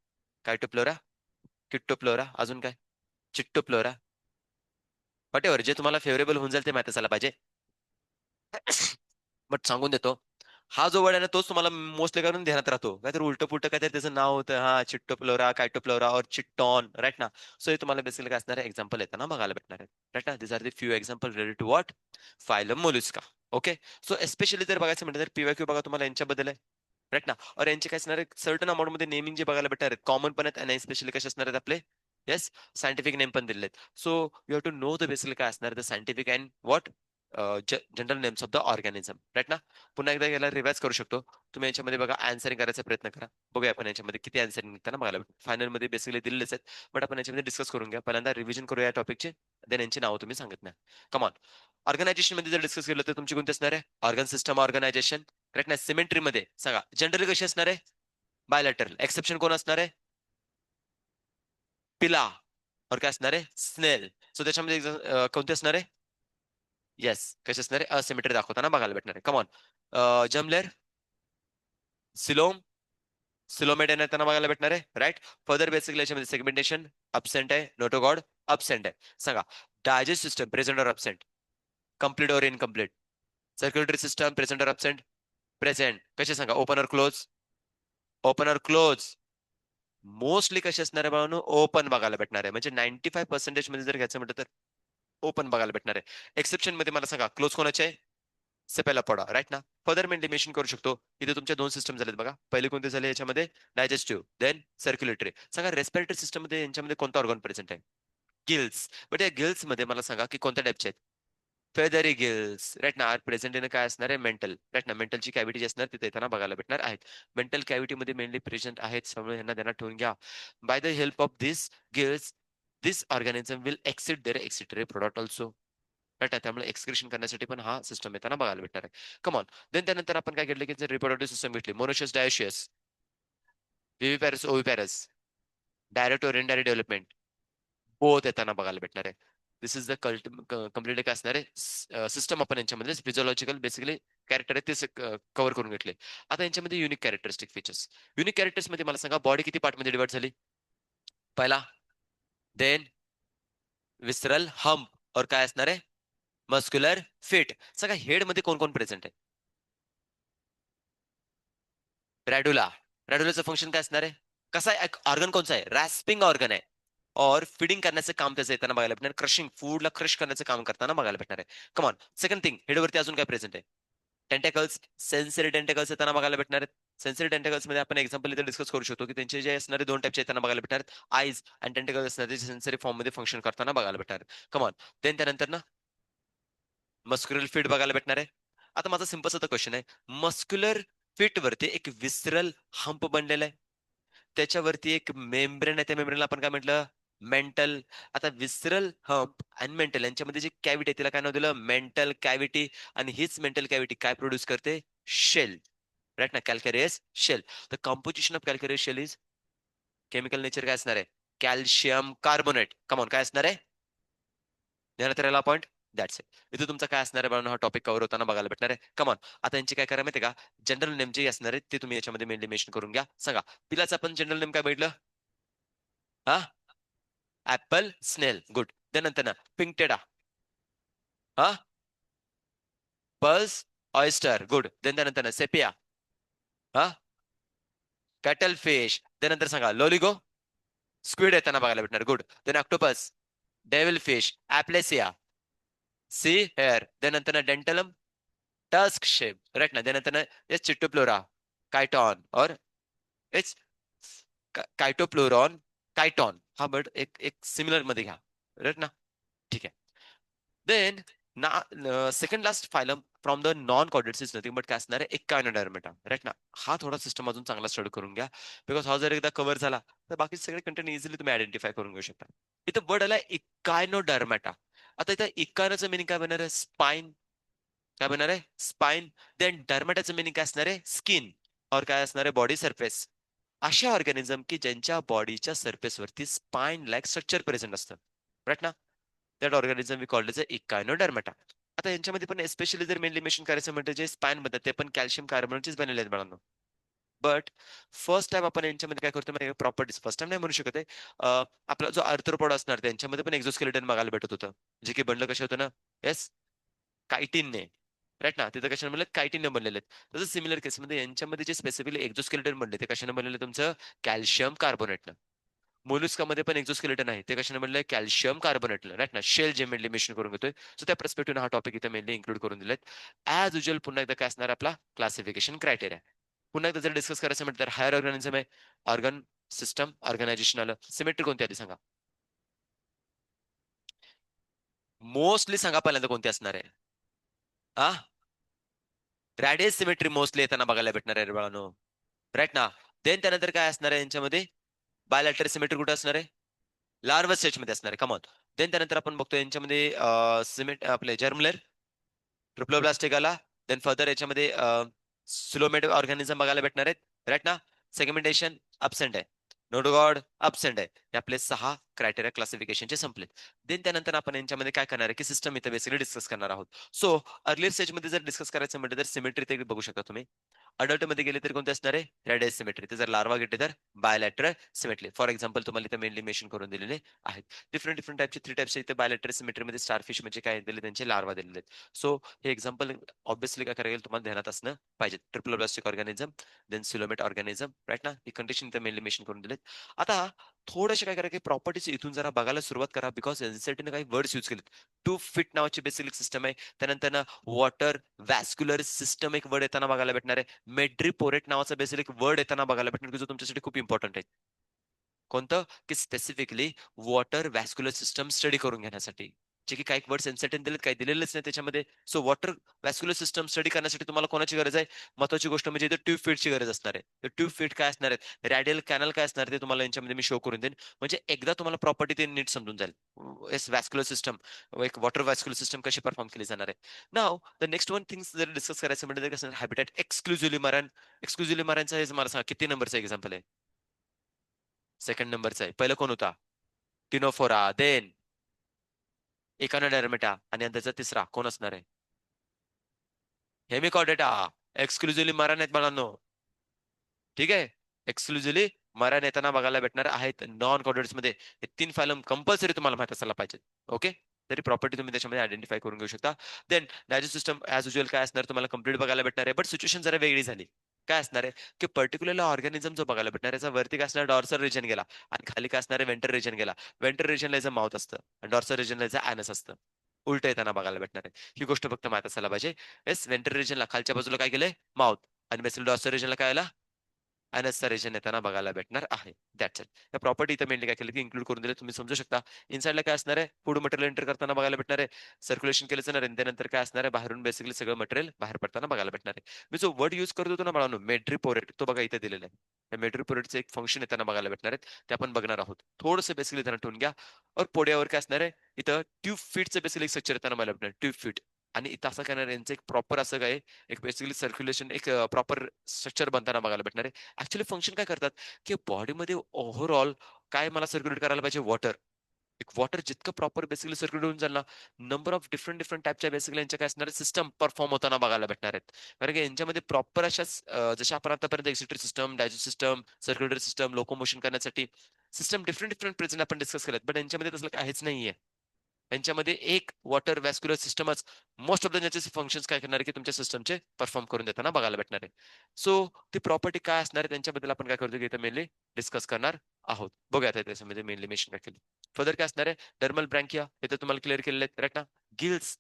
कायटोप्लोरा, किट्टोप्लोरा, अजून काय? चिट्टोप्लोरा, वॉटेवर जे तुम्हाला फेवरेबल होऊन जाईल ते माहिती असायला पाहिजे. बट सांगून देतो, हा जो वर्ड आहे ना तोच तुम्हाला मोस्टली करून ध्यानात राहतो. काहीतरी उलट पुलट काहीतरी त्याचं नाव होतं, हा चिट्टोप्लोरा, कायटोप्लोरा और चिट्टॉन, राईट ना. सो हे तुम्हाला बेसिकली काय असणार आहे, एक्झाम्पल येताना बघायला भेटणार आहे, राईट ना. This are the few example related to what, phylum mollusca. Okay. So especially जर बघायचं म्हटलं तर पीवायक्यू बघा तुम्हाला यांच्याबद्दल आहे, राईट ना. और यांचे काय असणार आहे, सर्टन अमाऊंट मध्ये नेमिंग जे बघायला भेटणार आहेत कॉमन पण आहेत, आणि स्पेशली कसे असणार आहेत आपले, येस, सायंटिफिक नेम पण दिलेले आहेत. So you have to know the basically काय असणार the scientific and what general names of the organism, right ना. पुन्हा एकदा याला रिवाइज करू शकतो. तुम्ही याच्यामध्ये बघा आन्सरिंग करायचा प्रयत्न करा. बघूया आपण याच्यामध्ये किती आन्सरिंग निघताना बघायला भेटतो. फायनल मध्ये बेसिकली दिलेलेच आहेत, बट आपण याच्यामध्ये डिस्कस करून घ्या. पहिल्यांदा रिव्हिजन करूया या टॉपिकचे, देन यांची नावं तुम्ही सांगत नाही. कमॉन. ऑर्गनायझेशन मध्ये जर डिस्कस केलं तर तुमची कोणती असणार आहे, ऑर्गन सिस्टम ऑर्गनायझेशन, राईट ना. सिमेंट्री मध्ये सांगा जनरली कशी असणार आहे, बायलॅटरल. एक्सेप्शन कोण असणार आहे, पिला. और काय असणार आहे, स्नेल. सो त्याच्यामध्ये कोणते असणार आहे, येस, कसे असणार आहे, असिमेट्री दाखवताना बघायला भेटणार आहे. कमॉन. जमलेर, सिलोम, सिलोमेड येताना बघायला भेटणार आहे, राईट. फर्दर बेसिकली याच्यामध्ये सेगमेंटेशन अब्सेंट आहे, नोटोगॉड अब्सेंट आहे. सांगा डायजेस्ट सिस्टम प्रेझेंट और अब्सेंट, कम्प्लीट और इनकम्प्लीट. सर्क्युलेटरी सिस्टम प्रेझेंट और अब्सेंट, प्रेझेंट. कसे सांगा, ओपन और क्लोज, ओपन और क्लोज. मोस्टली कसे असणार आहे बाळांनो, ओपन बघायला भेटणार आहे. म्हणजे 95% मध्ये जर घ्यायचं म्हटलं तर ओपन बघायला भेटणार आहे. एक्सेप्शन मध्ये मला सांगा क्लोज कोणाचे आहे, सेपेलापोडा, राईट ना. फर्दर मी मेन्शन करू शकतो, इथे तुमच्या दोन सिस्टम झालेत बघा. पहिले कोणते झाले याच्यामध्ये, डायजेस्टिव्ह, देन सर्क्युलेटरी. सांगा रेस्पिरेटरी सिस्टम मध्ये यांच्यामध्ये कोणता ऑर्गन प्रेझेंट आहे, गिल्स. बट या गिल्स मध्ये मला सांगा की कोणत्या टाईपचे आहेत, फेदरी गिल्स, राईट ना. आर प्रेझेंट इन काय असणार आहे, मेंटल, राईट ना. मेंटलची कॅव्हिटी जी असणार तिथे येताना बघायला भेटणार आहेत. मेंटल कॅव्हिटी मध्ये मेनली प्रेझेंट आहेत, त्यामुळे यांना ध्यानात ठेवून घ्या. By the help of this gills this organism will exit their excretory product also, right आहे. त्यामुळे एक्सक्रिशन करण्यासाठी पण हा सिस्टम येताना बघायला भेटणार आहे. कमॉन. देन त्यानंतर आपण काय केलं की जर रिप्रोडक्टिव्ह सिस्टम घेतली, मोनोशियस, डायोशियस, विविपॅरस, ओविपॅरस, डायरेक्ट और इनडायरेक्ट डेव्हलपमेंट, बोथ येताना बघायला भेटणार आहे. दिस इज द कम्प्लिटली काय असणार आहे सिस्टम. आपण यांच्यामध्ये फिजिओलॉजिकल बेसिकली कॅरेक्टर आहे ते कव्हर करून घेतले. आता यांच्यामध्ये unique characteristic features, unique characters मध्ये मला सांगा बॉडी किती पार्ट मध्ये डिवाइड झाली, पहिला, देन विसरल हम्प, और काय असणार आहे, मस्क्युलर फिट. सगळ्या हेड मध्ये कोण कोण प्रेझेंट आहे, रॅडुला. रॅडुलाचं फंक्शन काय असणार आहे, कसा आहे ऑर्गन, कोणचा आहे, रॅस्पिंग ऑर्गन आहे. और फिडिंग करण्याचं काम त्याचं येताना बघायला भेटणार, क्रशिंग फूडला क्रश करण्याचं काम करताना बघायला भेटणार आहे. कमॉन. सेकंड थिंग, हेडवरती अजून काय प्रेझेंट आहे, टेंटेकल्स, सेन्सरी टेंटेकल्स येताना बघायला भेटणार आहेत. सेन्सरी टेंटेकल्स मध्ये आपण एक्झाम्पल इथे डिस्कस करू शकतो की त्यांचे जे असणारे दोन टाईपचे येताना बघायला भेटणार आहेत, आईज आणि टेंटेकल्स असणारे सेन्सरी फॉर्म मध्ये फंक्शन करताना बघायला भेटणार. कमॉन. देन त्यानंतर ना मस्क्युलर फिट बघायला भेटणार आहे. आता माझा सिंपल असा क्वेश्चन आहे, मस्क्युलर फिट वरती एक विसरल हंप बनलेला आहे, त्याच्यावरती एक मेम्ब्रेन आहे, त्या मेम्ब्रेनला आपण काय म्हटलं, मेंटल. आता विसरल हंप आणि मेंटल यांच्यामध्ये जी कॅव्हिटी आहे तिला काय नाव दिलं, मेंटल कॅव्हिटी. आणि हीच मेंटल कॅव्हिटी काय प्रोड्यूस करते, शेल, राईट ना, calcareous shell. The composition of calcareous shell is, chemical nature काय असणार आहे, कॅल्शियम कार्बोनेट. कमॉन, काय असणार आहे, ध्यानात राहिला पॉईंट, दॅट्स इट. इथे तुमचा काय असणार आहे बाळांनो, हा टॉपिक कव्हर होताना बघायला भेटणार आहे. कमॉन. आता यांची काय करा माहिती का, जनरल नेम जे असणार आहे ते तुम्ही याच्यामध्ये मेनली मेन्शन करून घ्या. सांगा पिलाचं आपण जनरल नेम काय बघितलं, हा, ऍपल स्नेल, गुड. त्यानंतर ना पिंकटेडा, हा, पर्ल्स ऑयस्टर, गुड. देन त्यानंतर ना सेपिया, हा, कॅटल फिश. त्यानंतर सांगा लोलिगो, स्क्विड येताना बघायला भेटणार, good. Then octopus, devil fish, aplysia, sea hare. त्यानंतर डेंटलम, टस्क शेप, राईट ना. त्यानंतर एस चिट्टोप्लोरा, कायटॉन और एच कायटोप्लोरॉन, कायटॉन. हा बर्ड एक एक सिमिलर मध्ये घ्या, राईट ना. ठीक आहे. देन ना second last phylum from the non chordates is nothing but काय असणार आहे, एकायनोडर्मेटा, राईट ना. हा थोडा सिस्टम अजून चांगला स्टडी करून घ्या, बिकॉज हा जर एकदा कव्हर झाला तर बाकी सगळे कंटेंट इझिली तुम्ही आयडेंटिफाय करून घेऊ शकता. इथं वर्ड आला इकायनोडर्मेटा. आता इथं इकायनोचं मिनिंग काय बनणार आहे, स्पाइन, काय बनणार आहे? स्पाइन. देन डर्मेटाचं मिनिंग काय असणार आहे? स्किन. और काय असणार आहे? Body surface. अशा ऑर्गॅनिझम की ज्यांच्या बॉडीच्या सरफेसवरती स्पाइन लाईक स्ट्रक्चर प्रेझेंट असतं, राईट ना? That organism we called as echinodermata. आता यांच्यामध्ये पण स्पेशली जर मेनली मेन्शन करायचं म्हटलं, जे स्पाइन मध्ये ते पण कॅल्शियम कार्बोनेटचेच बनलेले आहेत बाळांनो. बट फर्स्ट टाइम आपण यांच्यामध्ये काय करतो माहिती प्रॉपर्टीज, फर्स्ट टाइम नाही म्हणू शकत आहे. आपला जो आर्थ्रोपॉड असणार त्यांच्यामध्ये पण एक्झोस्केलेटन बघायला भेटत होतं, जे की बनलं कशा होतं ना? येस, कायटिनने. राईट ना? तिथं कशाने बनलं? कायटिनने बनलेले आहेत. तसं सिमिलर केसमध्ये यांच्यामध्ये जे स्पेसिफिकली एक्झोस्केलेटन बनले ते कशाने बनलेले? तुमचं कॅल्शियम कार्बोनेटनं. मोलुस्कामध्ये पण एक्झोस्केलेटन आहे, ते कशाने बनलंय? कॅल्शियम कार्बोनेटनं, राईट ना? शेल जे मेनली मेन्शन करून घेतोय. सो त्या पर्स्पेक्टिव्ह हा टॉपिक इथे मेनली इन्क्लूड करून दिलेत. ऍज युजल पुन्हा एकदा काय असणार आपला क्लासिफिकेशन क्रायटेरिया. पुन्हा एकदा जर डिस्कस करायचं म्हटलं तर हायर ऑर्गॅनिझम आहे, ऑर्गन सिस्टम ऑर्गनायझेशन आलं. सिमेट्री कोणती आधी सांगा? मोस्टली सांगा पहिल्यांदा कोणती असणार आहे? आ रॅडियस सिमेट्री मोस्टली येताना बघायला भेटणार आहे रे बाळांनो, राईट ना? देन त्यानंतर काय असणार आहे यांच्यामध्ये? बायलॅटरल सिमेट्री कुठे असणार आहे? लार्वा स्टेज मध्ये असणार आहे. कमॉन. देन त्यानंतर आपण बघतो यांच्यामध्ये सिमेंट आपले जर्मलेर ट्रिप्लोब्लास्टिक आला. देन फर्दर याच्यामध्ये सिलोमेट ऑर्गॅनिझम बघायला भेटणार आहेत, राईट ना? सेगमेंटेशन अब्सेंट आहे. नोडोगॉड अब्सेंट आहे. हे आपले 6 क्रायटेरिया क्लासिफिकेशनचे संपलेत. देन त्यानंतर आपण यांच्यामध्ये काय करणार आहे की सिस्टम इथे बेसिकली डिस्कस करणार आहोत. सो अर्लियर स्टेजमध्ये जर डिस्कस करायचं म्हटलं तर सिमेट्री ते बघू शकता तुम्ही. अडल्ट मध्ये गेले तर कोणते असणार आहे? Radius symmetry. ते जर लार्वा घेतले तर बायलॅटरल सिमेट्री. फॉर एक्झाम्पल तुम्हाला इथे मेनली मेन्शन करून दिलेले आहेत. डिफरंट डिफरंट टाइपचे 3 टाइप्सचे इथे बायलॅटरल सिमेट्रीमध्ये स्टारफिश म्हणजे काय दिले? त्यांचे लार्वा दिलेले आहेत. सो हे एक्झाम्पल ऑब्व्हियसली काय करायला तुम्हाला ध्यानात असणं पाहिजे. Triploblastic organism, then coelomate organism, right ना? ही कंडिशन इथे मेनली मेन्शन करून दिलेत. आता थोडेसे काय करा की प्रॉपर्टीज इथून जरा बघायला सुरुवात करा, बिकॉज एनसीईआरटीने काही वर्ड्स यूज केलेत. टू फिट नावाची बेसिक सिस्टम आहे. त्यानंतर ना वॉटर वॅस्क्युलर सिस्टम एक वर्ड येताना बघायला भेटणार आहे. मेड्रिपोरेट नावाचा बेसिक एक वर्ड येताना बघायला भेटणार की जो तुमच्यासाठी खूप इम्पॉर्टंट आहे. कोणतं? की स्पेसिफिकली वॉटर वॅस्क्युलर सिस्टम स्टडी करून घेण्यासाठी, जे की काही वर्ड सेन्सिटिव्ह दिलेत, काही दिलेलेच नाही त्याच्यामध्ये. सो वॉटर वॅस्क्युलर सिस्टम स्टडी करण्यासाठी तुम्हाला कोणाची गरज आहे? महत्वाची गोष्ट म्हणजे इथे ट्यूब फीटची गरज असणार आहे. तर ट्यूब फीट काय असणार आहेत? रॅडियल कॅनल काय असणार ते तुम्हाला यांच्यामध्ये मी शो करून देईन. म्हणजे एकदा तुम्हाला प्रॉपर्टी ते नीट समजून जाईल. येस, वॅस्क्युलर सिस्टम, एक वॉटर वॅस्क्युलर सिस्टम कशी परफॉर्म केली जाणार आहे. नाव द नेक्स्ट वन थिंग्स जर डिस्कस करायचं म्हणजे कसं हॅबिटॅट एक्सक्लुझिव्हली मरान. एक्सक्लुझिव्हली मरानचा हे मला सांगा किती नंबरचं एक्झाम्पल आहे? सेकंड नंबरचा आहे. पहिलं कोण होता? टिनोफोरा. देन एकानोडर्मेटा. आणि त्याचा तिसरा कोण असणार आहे? हेमिकॉर्डेटा. एक्सक्लुझिव्हली मरान आहेत बाळांनो. ठीक आहे, एक्सक्लुझिव्हली मरान येताना बघायला भेटणार आहेत नॉन कॉर्डेट्स मध्ये. हे 3 फायलम कंपल्सरी तुम्हाला माहित असायला पाहिजे. ओके, तरी प्रॉपर्टी तुम्ही त्याच्यामध्ये आयडेंटिफाय करून घेऊ शकता. Then digest system as usual काय असणार तुम्हाला कम्प्लीट बघायला भेटणार आहे. बट सिच्युएशन जरा वेगळी झाली. काय असणार आहे की पर्टिक्युलर ऑर्गॅनिझम जो बघायला भेटणार याचा वरती काय असणार? डॉर्सल रिजन गेला आणि खाली काय असणार आहे? वेंटर रिजन गेला. वेंटर रिजनला याचं माउथ असतं आणि डॉर्सल रिजनला याचं ॲनस असतं. उलट येताना बघायला भेटणार आहे. ही गोष्ट फक्त माहित असायला पाहिजे. येस, वेंटर रिजनला खालच्या बाजूला काय केलंय? माउथ. आणि बेसिल डॉर्सल रिजनला काय आला? अनसचा रिजन येताना बघायला भेटणार आहे. That's it. या प्रॉपर्टी इथं मेनली काय केलं की इन्क्लूड करून दिले, तुम्ही समजू शकता. इनसाइडला काय असणार आहे? फूड मटेरियल एंटर करताना बघायला भेटणार आहे. सर्क्युलेशन केलं जाणार आहे. त्यानंतर काय असणार आहे? बाहेरून बेसिकली सगळं मटेरियल बाहेर पडताना बघायला भेटणार आहे. मी जो वर्ड युज करत होतो ना बाळांनो, मेट्रिपोरेट, तो बघा इथे दिलेला आहे. त्या मेट्रिपोरेटचं एक फंक्शन येताना बघायला भेटणार आहेत. ते आपण बघणार आहोत. थोडंसं बेसिकली ध्यान ठेवून घ्या. और पोड्यावर काय असणार आहे? इथं ट्यूब फीटचं बेसिकली स्ट्रक्चर येताना बघायला भेटणार. Tube feet. आणि इथं असं काय यांचं एक प्रॉपर असं काय एक बेसिकली सर्क्युलेशन एक प्रॉपर स्ट्रक्चर बनताना बघायला भेटणार आहे. ऍक्च्युली फंक्शन काय करतात की बॉडीमध्ये ओव्हरऑल काय मला सर्क्युलेट करायला पाहिजे? वॉटर. एक वॉटर जितकं प्रॉपर बेसिकली सर्क्युलेट होऊन जाईल ना, नंबर ऑफ डिफरंट डिफरंट टाईपच्या बेसिकली यांच्या काय असणार सिस्टम परफॉर्म होताना बघायला भेटणार आहेत. कारण की यांच्यामध्ये प्रॉपर अशाच जशा आपण आतापर्यंत excretory system, digest system, circulatory system, locomotion करण्यासाठी सिस्टम डिफरंट डिफरंट प्रेझेंट आपण डिस्कस केलेत. बट यांच्यामध्ये तसलं काहीच नाहीये. यांच्यामध्ये एक वॉटर वॅस्क्युलर सिस्टमच मोस्ट ऑफ द ज्याचे फंक्शन्स काय करणार आहे की तुमच्या सिस्टमचे परफॉर्म करून देताना बघायला भेटणार आहे. सो ती प्रॉपर्टी काय असणार आहे त्यांच्याबद्दल आपण काय करतो की इथं मेनली डिस्कस करणार आहोत. बघूया आता त्याच्यामध्ये मेनली मेन्शन काय केलं. फर्दर काय असणार आहे? डर्मल ब्रँकिया हे तर तुम्हाला क्लिअर केलेले आहेत, राईट ना? गिल्स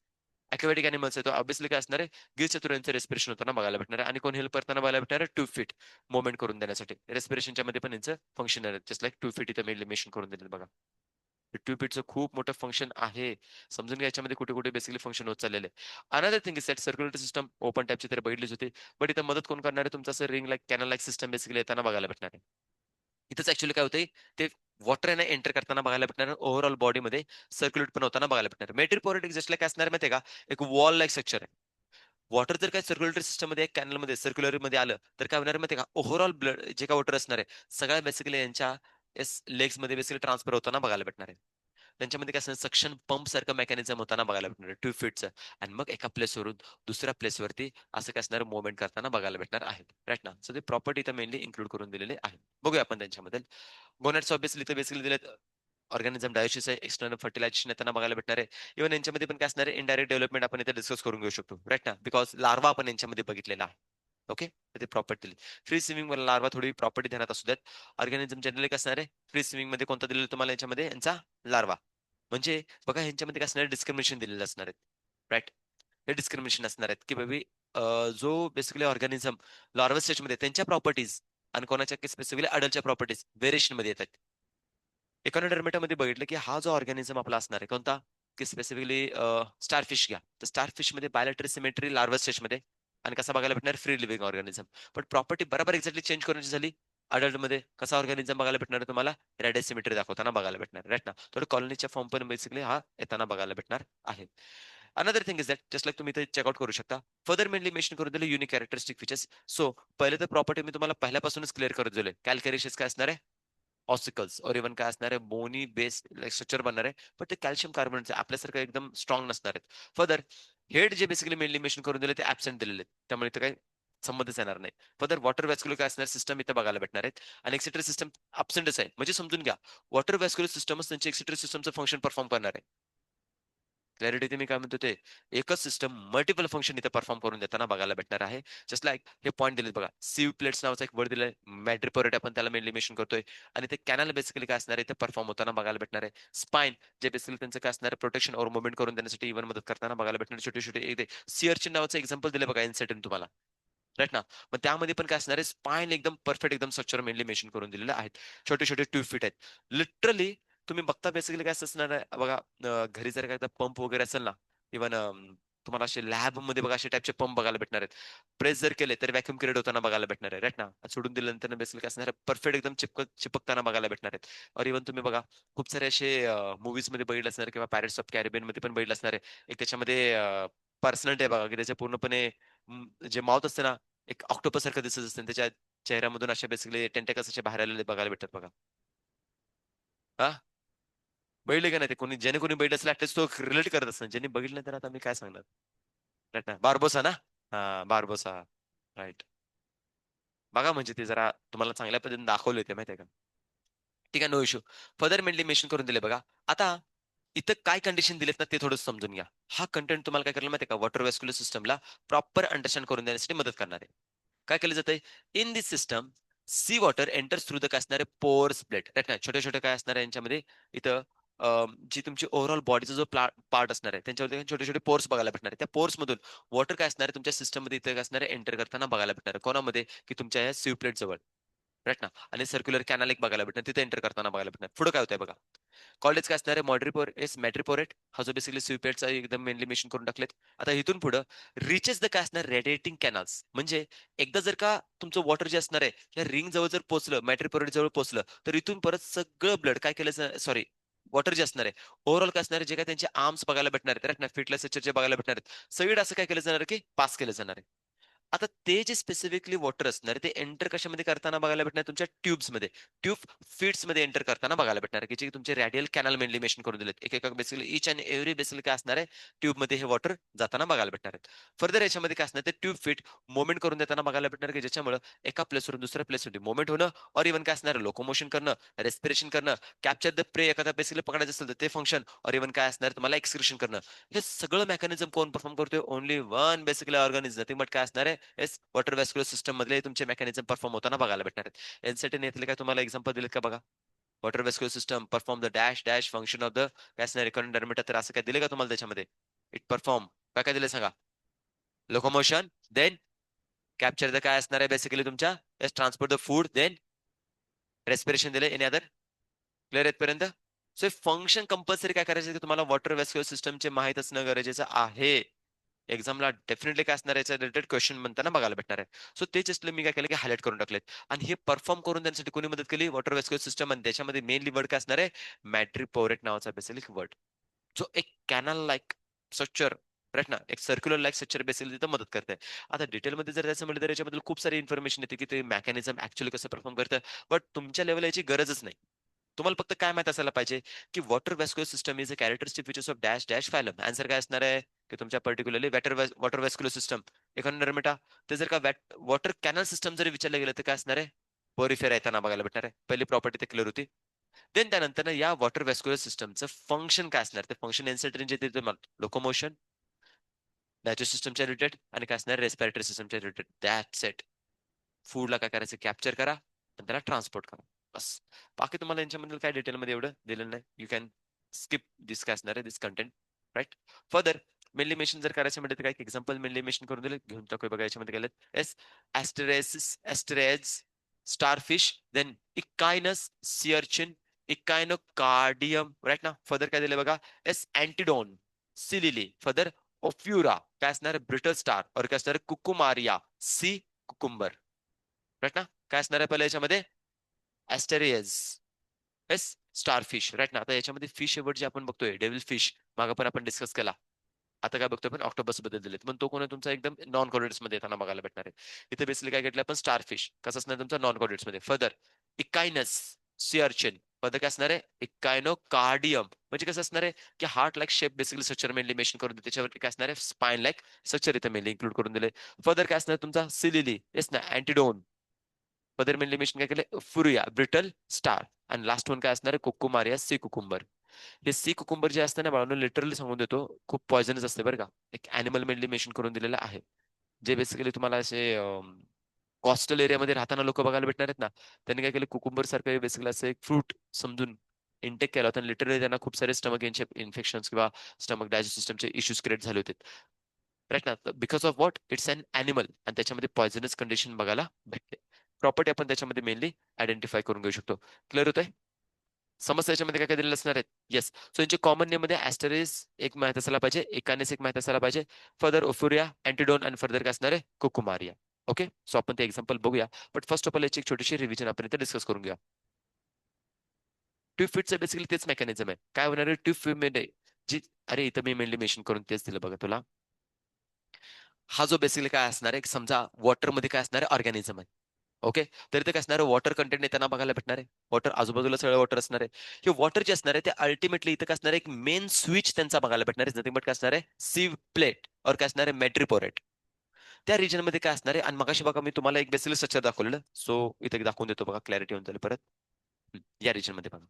अक्वेटिक अॅनिमल्स आहे, तो ऑब्विसली काय असणार आहे? गिल्सच्या थ्रू यांचं रेस्पिरेशन होताना बघायला भेटणार आहे. आणि कोण हेल्प करताना बघायला भेटणार आहे? 2 फीट मुवमेंट करून देण्यासाठी रेस्पिरेशनच्या मध्ये पण यांचं फंक्शन आहे, जस्ट लाईक 2 फीट इथं मेनली मेन्शन करून दिलेलं बघा. ट्यूब खूप मोठं फंक्शन आहे. समजून घ्या याच्यामध्ये कुठे कुठे बेसिकली फंक्शन होत चाललेले आहे. Another thing is that circulatory system open टाईपची तर बघितलीच होती. बट इथं मदत कोण करणार आहे? तुमचं असं ring like canal like system basically येताना बघायला भेटणार आहे. इथंच ऍक्च्युअली काय होतंय ते वॉटर आहे ना एंटर करताना बघायला भेटणार, ओव्हरऑल बॉडीमध्ये सर्क्युलेट पण होताना बघायला भेटणार. मेट्रिक पोरेटिक जस्ट लाईक असणार माहिती का? एक वॉल लाईक स्ट्रक्चर आहे. वॉटर जर काय सर्क्युलेटरी सिस्टम मध्ये कॅनल मध्ये सर्क्युलर मध्ये आलं तर काय होणार माहिती का, ओव्हरऑल ब्लड जे काय वॉटर असणार आहे सगळ्या बेसिकली यांच्या लेग्स मध्ये बेसिकली ट्रान्सफर होताना बघायला भेटणार आहे. त्यांच्यामध्ये काय असणार, सक्शन पंप सारखं मेकॅनिझम होताना बघायला भेटणार आहे 2 फीटचं. आणि मग एका प्लेसवरून दुसऱ्या प्लेसवरती असं काय असणार, मुवमेंट करताना बघायला भेटणार आहेत. राईट ना. सो ते प्रॉपर्टी इथं मेनली इन्क्लूड करून दिलेले आहे. बघूया आपण त्यांच्यामध्ये. गोनॅट्स ऑब्विसली तर बेसिकली दिलेत. ऑर्गॅनिझम डायोसिस आहे, एक्सटर्नल फर्टिलायझेशन येताना बघायला भेटणार आहे. इव्हन यांच्यामध्ये पण काय असणार आहे, इनडायरेक्ट डेव्हलपमेंट आपण इथे डिस्कस करून घेऊ शकतो. राईट ना, बिकॉज लार्वा आपण यांच्यामध्ये बघितलेला आहे. ओके, तर ते प्रॉपर्टी दिली. फ्री स्विमिंग मध्ये लार्वा थोडी प्रॉपर्टी ध्यानात असू द्यात. ऑर्गॅनिझम जनरली काय असणार आहे, फ्री स्विमिंग मध्ये कोणता दिलेला तुम्हाला याच्यामध्ये यांचा लार्वा. म्हणजे बघा ह्यांच्यामध्ये काय असणार आहे, डिस्क्रिमिनेशन दिलेलं असणार आहेत. राईट, हे डिस्क्रिमिनेशन असणार आहेत की बेबी जो बेसिकली ऑर्गॅनिझम लॉर्वा स्टेजमध्ये त्यांच्या प्रॉपर्टीज आणि कोणाच्या स्पेसिफिकली अडल्टच्या प्रॉपर्टीज व्हेरिएशन मध्ये येतात. एकोनोडर्मेटामध्ये बघितलं की हा जो ऑर्गॅनिझम आपला असणार आहे कोणता, की स्पेसिफिकली स्टारफिश घ्या तर स्टारफिश मध्ये बायोलॅटरी सिमेट्री लार्वा स्टेजमध्ये आणि कसा बघायला भेटणार, फ्री लिव्हिंग ऑर्गॅनिझम. पण प्रॉपर्टी बरोबर एक्झॅक्टली चेंज करायची झाली अडल्ट मध्ये, कसा ऑर्गॅनिझम बघायला भेटणार आहे तुम्हाला, रेड सिमेट्री दाखवताना बघायला भेटणार. राईट ना, थोडं कॉलनीच्या फॉर्म पण बेसिकली हा येताना बघायला भेटणार आहे. Another thing is that just like तुम्ही इथे चेकआउट करू शकता. फर्दर मेनली मेन्शन करून दिले युनिक कॅरेक्टरिस्टिक फीचर्स. सो पहिले तर प्रॉपर्टी मी तुम्हाला पहिल्यापासूनच क्लिअर करत दिले. कॅल्कॅरिशियस काय असणार आहे, ऑसिकल्स और इव्हन काय असणार आहे, बोनी बेस स्ट्रक्चर बनणार आहे. पण ते कॅल्शियम कार्बोनेट आपल्यासारखं एकदम स्ट्रॉंग नसणार आहेत. फर्दर हेड जे बेसिकली मेनली मेन्शन करून दिले ते ऍबसेंट दिलेले आहेत, त्यामुळे इथे काही संबंधच येणार नाही. फर्दर वॉटर व्हॅस्क्युलर काय असणार सिस्टम इथे बघायला भेटणार आहेत. आणि एक्सिटरी सिस्टम ऍबसेंटच आहे, म्हणजे समजून घ्या वॉटर व्हॅस्क्युलर सिस्टमच त्यांची एक्सिटरी सिस्टमचं फंक्शन परफॉर्म करणार आहे. क्लॅरिटी ते मी काय म्हणतो ते, एकच सिस्टम मल्टिपल फंक्शन इथे परफॉर्म करून देताना बघायला भेटणार आहे. जस्ट लाईक हे पॉईंट दिलेत बघा, सीव प्लेट्स नावाचा एक वर्ड दिलाय, मॅड्रिपोरेट आपण त्याला मेनली मेन्शन करतोय. आणि ते कॅनल बेसिकली काय असणार आहे ते परफॉर्म होताना बघायला भेटणार आहे. स्पाइन जे बेसिकली त्यांचं काय असणार आहे, प्रोटेक्शन और मुवमेंट करून देण्यासाठी इव्हन मदत करताना बघायला भेटणार. छोटे छोटे एक सिअरचे नावाचं एक्झाम्पल दिले बघा इन्सेटिन तुम्हाला. राईट ना, मग त्यामध्ये पण काय असणार आहे, स्पाइन एकदम परफेक्ट एकदम स्ट्रक्चर मेनली मेन्शन करून दिलेले आहेत. छोटे छोटे 2 फीट आहेत लिटरली. तुम्ही बघता बेसिकली काय असणार आहे बघा, घरी जर काय पंप वगैरे असेल ना, इव्हन तुम्हाला असे लॅब मध्ये बघा असे टाइपचे पंप बघायला भेटणार आहेत. प्रेस जर केले तर व्हॅक्युम क्रिएट होताना बघायला भेटणार आहे. राईट ना, सोडून दिल्यानंतर बेसिकली काय असणार आहे, परफेक्ट एकदम चिपकताना बघायला भेटणार आहेत. और इव्हन तुम्ही बघा खूप सारे असे मूवीज मध्ये बघितलं असणार किंवा पॅरेट्स ऑफ कॅरिबियन मध्ये पण बघितलं असणार आहे. एक त्याच्यामध्ये पर्सनल आहे बघा की त्याच्या पूर्णपणे जे माउथ असते ना, एक ऑक्टोपस सारखं दिसत असते आणि त्याच्या चेहऱ्यामधून असे बेसिकली टेंटेकल्स असे बाहेर आलेले बघायला भेटतात बघा. हा, बघितले का नाही ते, कोणी ज्याने कोणी बघितलं असेल ऍटलीस्ट तो रिलेट करत असणार, ज्यांनी बघितलं नाही तर आता मी काय सांगणार. राईट ना, बार्बोसा ना. हा, बार्बोसा. राईट. बघा म्हणजे ते जरा तुम्हाला चांगल्या पद्धतीने दाखवले ते माहितीये का. ठीक आहे, no issue. Further mainly mention करून दिले बघा. आता इथं काय कंडिशन दिलेत ना ते थोडं समजून घ्या. हा कंटेंट तुम्हाला काय करेल माहिती का, वॉटर वेस्क्युलर सिस्टमला प्रॉपर अंडरस्टँड करून देण्यासाठी मदत करणार आहे. काय केलं जातंय, in this system C water enters through the काय असणारे पोर्स प्लेट. राईट ना, छोटे छोटे काय असणार आहे यांच्यामध्ये इथं जी तुमची ओव्हरऑल बॉडीचा जो पार्ट असणार आहे त्यांच्यावरती छोटे छोटे पोर्स बघायला भेटणार आहे. त्या पोर्स मधून वॉटर काय असणार आहे तुमच्या सिस्टम मध्ये इथं काय असणार आहे एंटर करताना बघायला भेटणार आहे. कोणामध्ये, की तुमच्या या सीव प्लेट जवळ. राईट ना, आणि सर्क्युलर कॅनल एक बघायला भेटणार तिथे एंटर करताना बघायला भेटणार. पुढे काय होतंय बघा, कॉलेज काय असणार आहे, मॅट्रिपोरेट हा जो बेसिकली स्वीपेटचा एकदम मेनली मेन्शन करून टाकलेत. आता इथून पुढे रिचेस द काय असणार, रेडिएटिंग कॅनल्स. म्हणजे एकदा जर का तुमचं वॉटर जे असणार आहे या रिंग जवळ जर पोहोचलं, मॅट्रिपोरेट जवळ पोहोचलं, तर इथून परत सगळं ब्लड काय केलं, सॉरी वॉटर जे असणार आहे ओव्हरऑल काय असणार आहे, जे काय त्यांचे आर्म्स बघायला भेटणार आहेत ना, फिटलेस जे बघायला भेटणार आहेत सगळं असं काय केलं जाणार आहे की पास केलं जाणार आहे. आता ते जे स्पेसिफिकली वॉटर असणार ते एंटर कशामध्ये करताना बघायला भेटणार, तुमच्या ट्यूब्स मध्ये, ट्यूब फीट्स मध्ये एंटर करताना बघायला भेटणार की जे तुमचे रॅडियल कॅनल मेनली मेन्शन करून दिलेत. एक basically each and every basically काय असणार आहे, ट्यूब मध्ये हे वॉटर जाताना बघायला भेटणार आहेत. फर्दर याच्यामध्ये काय असणार, ते ट्यूब फीट मुवमेंट करून देताना बघायला भेटणार की ज्याच्यामुळे एका प्लेसवरून दुसऱ्या प्लेसवरून मुवमेंट होणं, और इव्हन काय असणार लोकोमोशन करणं, रेस्पिरेशन करणं, कॅप्चर द प्रे एखादा बेसिकली पकडायचं असेल तर ते फंक्शन, और इव्हन काय असणार तुम्हाला एक्सक्रिशन करणं. हे सगळं मेकॅनिझम कोण परफॉर्म करतोय, only one basically organism, nothing but काय असणार आहे, येस वॉटर व्हॅस्क्युलर सिस्टम मधले तुमचे मेकॅनिझम परफॉर्म होताना बघायला भेटणार आहेत. एनसेटी नेतले काय तुम्हाला एक्झाम्पल दिलेत का बघा, water vascular system perform the dash dash function of the काय असणार रिकॉर्डिंग, तर असं काय दिले का तुम्हाला त्याच्यामध्ये, इट परफॉर्म काय काय दिले सांगा, लोकोमोशन, देन कॅप्चर द काय असणार आहे बेसिकली तुमच्या, yes transport the food, then respiration दिले, एनी अदर क्लिअर येतपर्यंत. सो फंक्शन कंपल्सरी काय करायचं की तुम्हाला वॉटर व्हॅस्क्युलर सिस्टमचे माहित असणं गरजेचं आहे. एक्झामला डेफिनेटली काय असणार याच्या रिलेटेड क्वेश्चन बनताना बघायला भेटणार आहे. सो ते जस्ट मी काय केलं की हायलाइट करून टाकलेत. आणि हे परफॉर्म करून देण्यासाठी कोणी मदत केली, वॉटर व्हॅस्क्युलर सिस्टम. आणि त्याच्यामध्ये मेनली वर्ड काय असणार आहे, मॅट्रिपोरेट नावाचा बेसिकली वर्ड, जो एक कॅनल लाईक स्ट्रक्चर राईट ना, एक सर्क्युलर लाईक स्ट्रक्चर बेसिकली तिथं मदत करते. आता डिटेलमध्ये जर जायचं म्हटलं तर याच्याबद्दल खूप सारी इन्फॉर्मेशन येते की ते मेकॅनिझम ऍक्च्युअली कसं परफॉर्म करतं, बट तुमच्या लेवलला याची गरजच नाही. तुम्हाला फक्त काय माहित असायला पाहिजे की water vascular system is a characteristic features of dash dash phylum. Answer काय असणार आहे की तुमच्या पर्टिक्युलरली वॉटर व्हॅस्क्युलर सिस्टम. एखादा मिनिटा, ते जर का वॉटर कॅनल सिस्टम जर विचारलं गेलं तर काय असणार आहे? पोरिफेरा येताना बघायला भेटणार आहे. पहिली प्रॉपर्टी ते क्लिअर होती. देन त्यानंतर या वॉटर व्हॅस्क्युलर सिस्टमचं फंक्शन काय असणार? ते फंक्शन एन्सर जे लोकोमोशन, डायजेस्ट सिस्टमच्या रिलेटेड आणि काय असणार? रेस्पिरेटरी सिस्टमच्या रिलेटेड. That's it. फूडला काय करायचं? कॅप्चर करा आणि त्याला ट्रान्सपोर्ट करा. बस. बाकी तुम्हाला यांच्यामध्ये काय डिटेलमध्ये एवढं दिलेलं नाही. यू कॅन स्किप दिस, काय असणार आहे this content, right. Further mainly mention जर करायचं म्हणजे काय एक्झाम्पल मेनली मेन्शन करून दिले, घेऊन टाकूया बघा याच्यामध्ये गेलेत. एस ॲस्टेरेसिस, ॲस्टेरेज, स्टारफिश, देन इकायनस, सिअर्चिन, इकायनोकार्डियम, राईट ना. फर्दर काय दिले बघा? एस अँटीडोन, सिलिली, फर्दर ओफ्युरा, काय असणार? ब्रिटल स्टार, और काय असणार? कुकुमारिया, सी कुकुंबर, राईट ना. काय असणार आहे पहिल्या याच्यामध्ये? ॲस्टेरियस, येस स्टारफिश, राईट ना. आता याच्यामध्ये फिश शेवट जे आपण बघतोय डेव्हिल फिश, मागे पण आपण डिस्कस केला. आता काय बघतोय आपण? ऑक्टोबस बद्दल दिलेत, पण तो कोण आहे तुमचा? एकदम नॉन कॉर्डिनेट्स मध्ये येताना बघायला भेटणार आहे. इथे बेसिकली काय घेतलं आपण? स्टारफिश. कसं असणार तुमचा? नॉन कॉर्डिनेट्स मध्ये. फर्दर इकायनस, सिअर्चिन, फर्दर काय असणार आहे? इकायनोकार्डियम, म्हणजे कसं असणार आहे की heart like shape basically structure mainly mention करून दिले. त्याच्यावरती काय असणार आहे? स्पाइन लाईक स्ट्रक्चर इथे मेनली इन्क्लूड करून दिले. फर्दर काय असणार तुमचा? सिलिली, येस ना, अँटीडोन. फर्दर मेनली मेन्शन काय केलं? फुरिया, ब्रिटल स्टार. आणि लास्ट वन काय असणार आहे? कुकुमारिया, सी कुकुंबर. हे सी कुकुंबर जे असतं ना बाळांनो, लिटरली सांगून देतो, खूप पॉयझनस असते बरं का. एक अॅनिमल मेनली मेन्शन करून दिलेलं आहे, जे बेसिकली तुम्हाला असे कॉस्टल एरियामध्ये राहताना लोक बघायला भेटणार आहेत ना. त्यांनी काय केलं? कुकुंबर सारखं बेसिकली असं एक फ्रूट समजून इंटेक केला होता, आणि लिटरली त्यांना खूप सारे स्टमक इन्फेक्शन किंवा स्टमक डायजेस्ट सिस्टमचे इश्यूज क्रिएट झाले होते, राईट ना. Because of what? It's an animal, आणि त्याच्यामध्ये पॉयझनस कंडिशन बघायला भेटते. प्रॉपर्टी आपण त्याच्यामध्ये मेनली आयडेंटिफाय करून घेऊ शकतो. क्लिअर होतंय? समस्या याच्यामध्ये काय काय दिलेलं असणार आहेत? येस. सो यांचे कॉमन नेम मध्ये ॲस्टरिस एक माहित असायला पाहिजे, एकानेस एक माहित असायला पाहिजे, फर्दर ओफुरिया, अँटीडोन, आणि फर्दर काय असणार आहे? कुकुमारिया. ओके, सो आपण ते एक्झाम्पल बघूया, बट फर्स्ट ऑफ ऑल याची एक छोटीशी रिव्हिजन आपण इथे डिस्कस करून घेऊया. ट्यूब फिटचं बेसिकली तेच मेकॅनिझम आहे. काय होणार आहे ट्यूब फिट मध्ये? जी, अरे इथं मी मेनली मेन्शन करून तेच दिलं बघा तुला. हा जो बेसिकली काय असणार आहे, समजा वॉटरमध्ये काय असणार आहे? ऑर्गॅनिझम आहे. ओके, तर ते काय असणार आहे? वॉटर कंटेंट येताना बघायला भेटणार आहे. वॉटर आजूबाजूला सगळं वॉटर असणार आहे. हे वॉटर जे असणार आहे ते अल्टिमेटली इथं काय असणार आहे? एक मेन स्विच त्यांचा बघायला भेटणार आहे. नथिंग बट काय असणार आहे? सीव प्लेट, और काय असणार आहे? मेट्रिपोरेट. त्या रिजन मध्ये काय असणार आहे? आणि मगाशी बघा मी तुम्हाला एक बेसिकली स्ट्रक्चर दाखवलेलं, सो इथे दाखवून देतो बघा, क्लॅरिटी होऊन जाईल परत. या रिजन मध्ये बघा,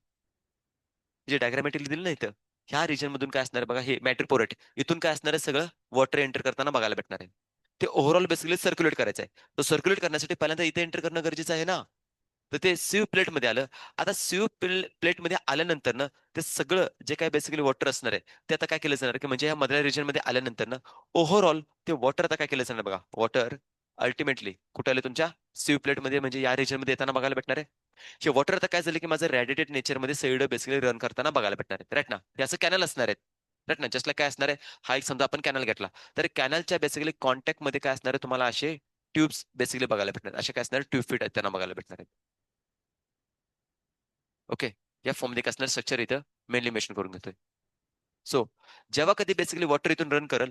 जे डायग्रामॅटिकली दिलं ना इथं, ह्या रिजन मधून काय असणार आहे बघा? हे मेट्रिपोरेट, इथून काय असणार आहे? सगळं वॉटर एंटर करताना बघायला भेटणार आहे. ते ओव्हरऑल बेसिकली सर्क्युलेट करायचं आहे. तो सर्क्युलेट करण्यासाठी पहिल्यांदा इथे एंटर करणं गरजेचं आहे ना. तर ते सीव प्लेटमध्ये आलं. आता सीव प्लेटमध्ये आल्यानंतर ना, ते सगळं जे काय बेसिकली वॉटर असणार आहे ते आता काय केलं जाणार की म्हणजे या मधल्या रिजनमध्ये आल्यानंतर ना, ओव्हरऑल ते वॉटर आता काय केलं जाणार बघा? वॉटर अल्टिमेटली कुठे आले? तुमच्या सीव प्लेटमध्ये, म्हणजे या रिजनमध्ये येताना बघायला भेटणार आहे. हे वॉटर आता काय झालं की माझं रेडिएटेड नेचरमध्ये सगळं बेसिकली रन करताना बघायला भेटणार आहे, राईट ना. हे असं कॅनल असणार आहेत, राईट ना. जस्ट काय असणार आहे? हा एक समजा आपण कॅनल घेतला, तर कॅनलच्या बेसिकली कॉन्टॅक्ट मध्ये काय असणार आहे? तुम्हाला असे ट्यूब्स बेसिकली बघायला भेटणार, असे काय असणार? ट्यूब फिट आहेत त्यांना बघायला भेटणार आहेत. ओके, या फॉर्ममध्ये काय असणार? स्ट्रक्चर इथं मेनली मेन्शन करून घेतोय. सो जेव्हा कधी बेसिकली वॉटर इथून रन करल,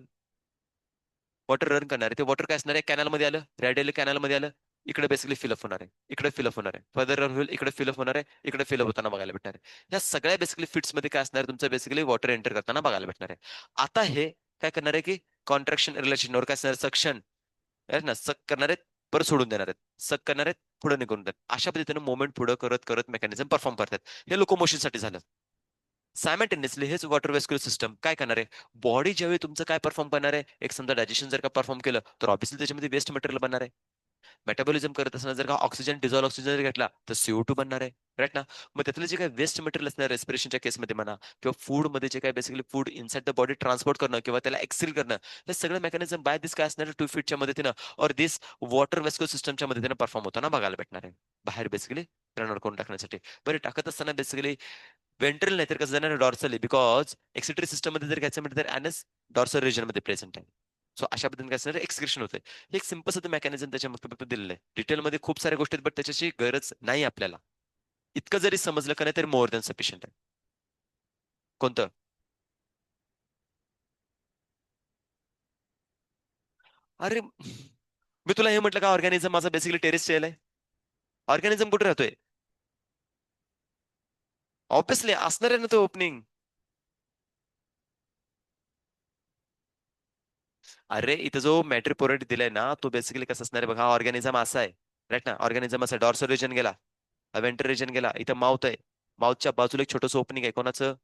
वॉटर रन करणार आहे, ते वॉटर काय असणार आहे? कॅनलमध्ये आलं, रेडियल कॅनलमध्ये आलं, इकडे बेसिकली फिलअप होणार आहे, इकडे फिलअप होणार आहे, फर्दर रन होईल, इकडे फिलअप होणार आहे, इकडे फिलअप होताना बघायला भेटणार आहे. या सगळ्या बेसिकली फिट्स मध्ये काय असणार? तुमचं बेसिकली वॉटर एंटर करताना बघायला भेटणार आहे. आता हे काय करणार आहे की कॉन्ट्रॅक्शन रिलेशन, वर काय असणार? सक्शन ना, सक करणार आहेत, परत सोडून देणार आहेत, सक करणार आहेत, पुढे निघून देतात. अशा पद्धतीने मोमेंट पुढे करत करत मेकॅनिझम परफॉर्म करतात. हे लोकोमोशन साठी झालं. सायमल्टेनियसली हेच वॉटर वेस्क्युलर सिस्टम काय करणार आहे? बॉडी ज्यावेळी तुमचं काय परफॉर्म करणार आहे? एक समजा डायजेशन जर का परफॉर्म केलं, तर ऑब्व्हियसली त्याच्यामध्ये वेस्ट मटेरियल बनणार आहे. मेटाबॉलिझम करत असताना जर का ऑक्सिजन डिझॉल्व ऑक्सिजन जर घेतला, तर CO2 बनणार आहे, राईट ना. मग त्यातलं जे काही वेस्ट मटेरियल असणार रेस्पिरेशनच्या केसमध्ये म्हणा, किंवा फूड मध्ये जे काही basically food inside the body transport करणं किंवा त्याला एक्सेल करणं, हे सगळं मेकॅनिझम बाय दिस काय असणार? 2 फीटच्या मदतीनं और दिस वॉटर वेस्क्युलर सिस्टमच्या मदतीनं परफॉर्म होताना बघायला भेटणार आहे, बाहेर बेसिकली रनआउट करून टाकण्यासाठी. बरं, टाकत असताना बेसिकली वेंट्रल नाही तर कसं जाणार? डॉर्सली, बिकॉज एक्सिटरी सिस्टम मध्ये जर घ्यायचं म्हटलं तर अॅनस डॉर्सल रिजन मध्ये प्रेझेंट आहे. सो अशा पद्धतीने काय असणार? एक्सक्रिशन होते. हे एक सिंपल असं मेकॅनिझम त्याच्या फक्त दिलेलं आहे. डिटेलमध्ये खूप साऱ्या गोष्टी आहेत, बट त्याच्याची गरज नाही आपल्याला. इतकं जरी समजलं का नाही तरी मोर दॅन सफिशियंट आहे. कोणतं? अरे मी तुला हे म्हटलं का ऑर्गॅनिझम माझा बेसिकली टेरेस्ट्रियल आहे. ऑर्गॅनिझम कुठे राहतोय? ऑब्विसली असणार आहे ना तो ओपनिंग. अरे इथं जो मॅट्रिपोरेट दिलाय ना तो बेसिकली कसं असणार आहे बघा, ऑर्गॅनिझम असा आहे. राईट ना, ऑर्गॅनिझम असा डॉर्सल रिजन गेला, वेंटर रिजन गेला, इथं माउथ आहे. माउथच्या बाजूला एक छोटंसं ओपनिंग आहे कोणाचं?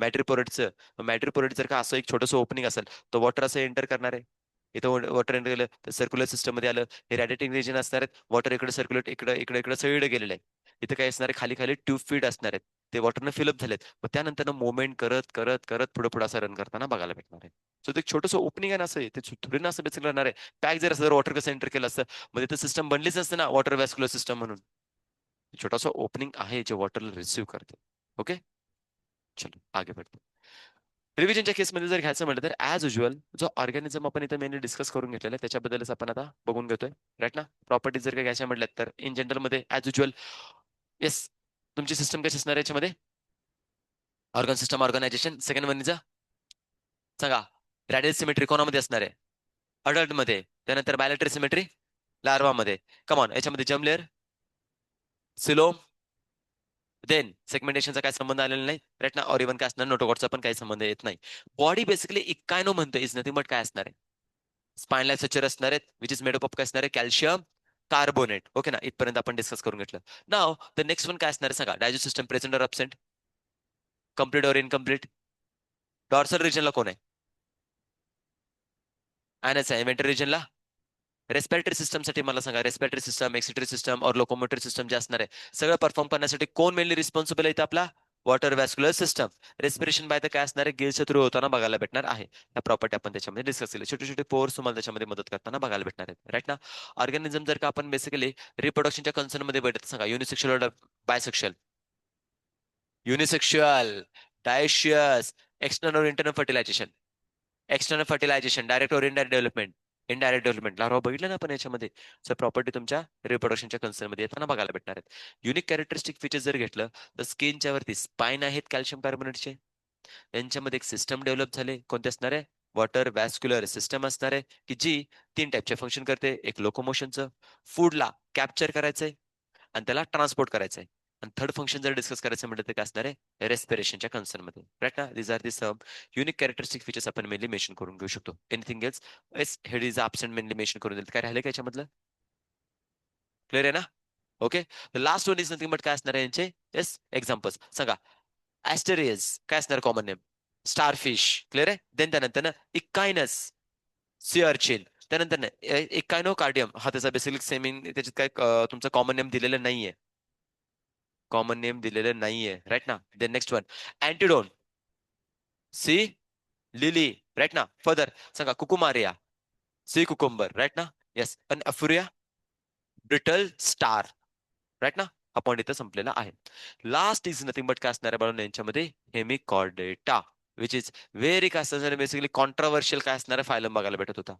मॅट्रिपोरेटचं. मॅट्रिपोरेट जर का असं एक छोटंसं ओपनिंग असेल तर वॉटर असं एंटर करणार आहे. इथं वॉटर एंटर केलं तर सर्क्युलर सिस्टम मध्ये आलं. हे रॅडिएटिंग रिजन असणार आहेत. वॉटर इकडे सर्क्युलेट इकडे इकडे इकडे सगळीकडे गेलेलं आहे. इथं काय असणार आहे, खाली खाली ट्यूब फीड असणार आहेत. ते वॉटरनं फिलअप झालेत. मग त्यानंतर मुवमेंट करत करत करत पुढे पुढे असं रन करताना बघायला भेटणार आहे. सो ते छोटंसं ओपनिंग आहे ना, असं आहे ते थोडी ना असं बेसिक राहणार आहे. पॅक जर असं वॉटर कसं एंटर केलं असतं, मध्ये तर सिस्टम बनलीच असते ना वॉटर वॅस्क्युलर सिस्टम म्हणून. छोटासा ओपनिंग आहे जे वॉटरला रिसिव्ह करते. ओके, चलो आगे बढ़ते. रिव्हिजनच्या केसमध्ये जर घ्यायचं म्हटलं तर ऍज युजल जो ऑर्गॅनिझम आपण इथं मेनली डिस्कस करून घेतलेला आहे त्याच्याबद्दलच आपण आता बघून घेतोय. राईट ना, प्रॉपर्टीज जर का घ्यायच्या म्हटल्यात तर इन जनरल मध्ये ऍज युजल, येस, तुमची सिस्टम कशी असणार आहे याच्यामध्ये? ऑर्गन सिस्टम ऑर्गनायझेशन सेकंड वनचं सांगा. रॅडियल सिमेट्री कोणामध्ये असणार आहे? अडल्ट मध्ये. त्यानंतर बायोलॅटरी सिमेट्री लार्वा मध्ये. कमॉन, याच्यामध्ये जर्म लेअर, सिलोम, देन सेगमेंटेशनचा काय संबंध आलेला नाही. राईट ना, और इव्हन काय असणार, नोटोकॉटचा पण काही संबंध येत नाही. बॉडी बेसिकली इकायनो म्हणतो, इज नथिंग बट काय असणार आहे? स्पाइनला स्ट्रक्चर असणार आहेत, which is made up of काय असणार आहे? Calcium carbonate. ओके ना, इथपर्यंत आपण डिस्कस करून घेतलं. नाव द नेक्स्ट वन काय असणार आहे सांगा. डायजेस्ट सिस्टम प्रेझेंट और अब्सेंट, कम्प्लीट और इनकम्प्लीट. डॉर्सल रिजनला कोण आहे? आयनस आहे. इन्व्हेंटरी रिजनला रेस्पिरेटरी सिस्टमसाठी मला सांगा, रेस्पिरेटरी सिस्टम, एक्सिटरी सिस्टम और लोकोमोटरी सिस्टम जे असणार आहे सगळं परफॉर्म करण्यासाठी कोण मेनली रिस्पॉन्सिबल आहे? इथं आपला वॉटर वॅस्क्युलर सिस्टम. रेस्पिरेशन बाय तर काय असणार आहे? गिल्सच्या थ्रू होताना बघायला भेटणार आहे. त्या प्रॉपर्टी आपण त्याच्यामध्ये डिस्कस केली. छोटे छोटे पोर्स तुम्हाला त्याच्यामध्ये मदत करताना बघायला भेटणार आहेत. राईट ना, ऑर्गॅनिझम जर का आपण बेसिकली रिप्रोडक्शनच्या कन्सर्न मध्ये भेटत सांगा, unisexual, bisexual, unisexual, dioecious, external और internal fertilization. External fertilization, direct और indirect development. Indirect development larva बघितलं ना आपण याच्यामध्ये. सर प्रॉपर्टी तुमच्या रिप्रोडक्शनच्या कन्सर्न मध्ये येताना बघायला भेटणार आहेत. युनिक कॅरेक्टरिस्टिक फीचर जर घेतलं तर स्किनच्या वरती स्पाइन आहेत कॅल्शियम कार्बोनेटचे. यांच्यामध्ये एक सिस्टम डेव्हलप झाले, कोणते असणार आहे? वॉटर वॅस्क्युलर सिस्टम असणार आहे, की जी तीन टाईपचे फंक्शन करते. एक लोकोमोशनचं, फूडला कॅप्चर करायचंय आणि त्याला ट्रान्सपोर्ट करायचंय. आणि थर्ड फंक्शन जर डिस्कस करायचं म्हटलं तर काय असणार आहे? रेस्पिरेशनच्या कन्सर्न मध्ये. राईट ना, this are the some unique characteristic features आपण मेनली मेन्शन करून घेऊ शकतो. Anything else? Yes, head is absent mainly mention करून दिलं. काय राहिले का याच्यामधलं? क्लिअर आहे ना? Okay. Last one is nothing but काय असणार आहे यांचे? येस, एक्झाम्पल्स सांगा. ऍस्टेरियस काय असणार कॉमन नेम? स्टारफिश. क्लिअर आहे. देन त्यानंतर ना इकायनस, सी अर्चिन. त्यानंतर ना इकायनोकार्डियम, हा त्याचा बेसिकली सेमिंग, त्याच्यात काय तुमचं कॉमन नेम दिलेलं नाहीये. कॉमन नेम दिलेलं नाहीये. राईट ना. Then next one antedon, sea lily. Right ना. फर्दर सांगा कुकुमारिया, सी कुकुंबर. राईट ना. येस. आणि अफुरिया, ब्रिटल स्टार. राईट ना. हा पॉईंट इथं संपलेला आहे. लास्ट इज नथिंग बट काय असणार आहे बाळांनो यांच्यामध्ये? हेमिकॉर्डेटा, विच इज व्हेरी काय असणार, बेसिकली कॉन्ट्रोवर्शियल काय असणार फायलम बघायला भेटत होता.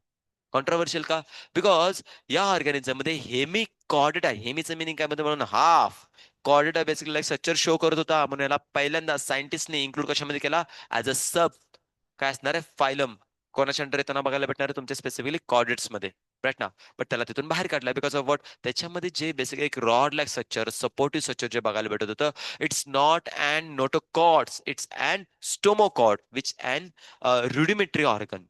कॉन्ट्रोवर्शियल का? बिकॉज या ऑर्गॅनिझम मध्ये हेमी कॉर्डेटा, हेमीचं मिनिंग काय मध्ये म्हणून half, Chordata basically like structure show करत होता. म्हणून याला पहिल्यांदा सायंटिस्टने इन्क्लूड कशामध्ये केला? ऍज अ सब काय असणार आहे फायलम. कोणाच्या अंडर येताना बघायला भेटणार आहे? तुमच्या स्पेसिफिकली कॉर्डेट्स मध्ये. राईट ना. बट त्याला तिथून बाहेर काढला बिकॉज ऑफ वॉट? त्याच्यामध्ये जे बेसिक एक rod like structure, supportive structure जे बघायला भेटत होतं, it's not and notochords, it's and stomochord which and rudimentary organ.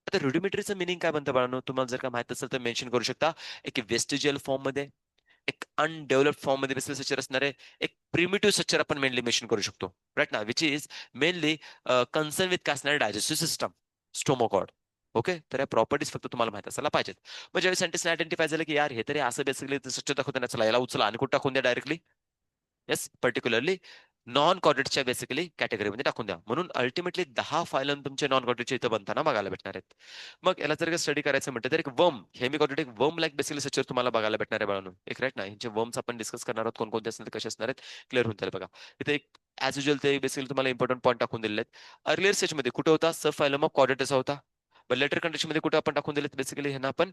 आता रुडिमेटरीचं मिनिंग काय बनतं बाळांनो? तुम्हाला जर का माहित असेल तर मेन्शन करू शकता. एक वेस्टिजियल फॉर्म मध्ये, एक अनडेव्हलप्ड फॉर्म मध्ये बेसिकली स्ट्रक्चर असणारे एक प्रिमिटिव्ह स्ट्रक्चर आपण मेनली मेन्शन करू शकतो. राईट ना, which is mainly concern with काय असणार? Digestive system, stomochord. ओके, तर या प्रॉपर्टीज फक्त तुम्हाला माहित असायला पाहिजेत. मग ज्यावेळी सायंटिस्टने आयडेंटिफाय झालं की यार हे तरी असं बेसिकली स्ट्रक्चर दाखवताना, चला याला उचला आणि कुठं टाकून द्या डायरेक्टली. येस, पर्टिक्युलरली नॉन कॉर्डेटच्या बेसिकली कॅटेगरीमध्ये टाकून द्या. म्हणून अल्टिमेटली 10 फायलम तुमचे नॉन कॉर्डेटचे इथं बनताना बघायला भेटणार आहेत. मग याला जर का स्टडी करायचं म्हटलं तर एक वर्म, हेमी एक वर्म लाईक बेसिकली स्ट्रक्चर तुम्हाला बघायला भेटणार आहे बाळांनो. एक राईट ना, यांचे वर्म्स आपण डिस्कस करणार आहोत, कोणकोणते असणार, कसे असणार आहेत, क्लिअर होऊन जाईल बघा. इथे एक ऍज युजल ते बेसिकली तुम्हाला इम्पॉर्टंट पॉईंट टाकून दिलेले आहेत. अर्लियर स्टेज मध्ये कुठे होता? सब फायलम ऑफ कॉर्डेटचा होता. लेटर कंडिशन मध्ये कुठे आपण टाकून दिलेत? बेसिकली ह्यांना आपण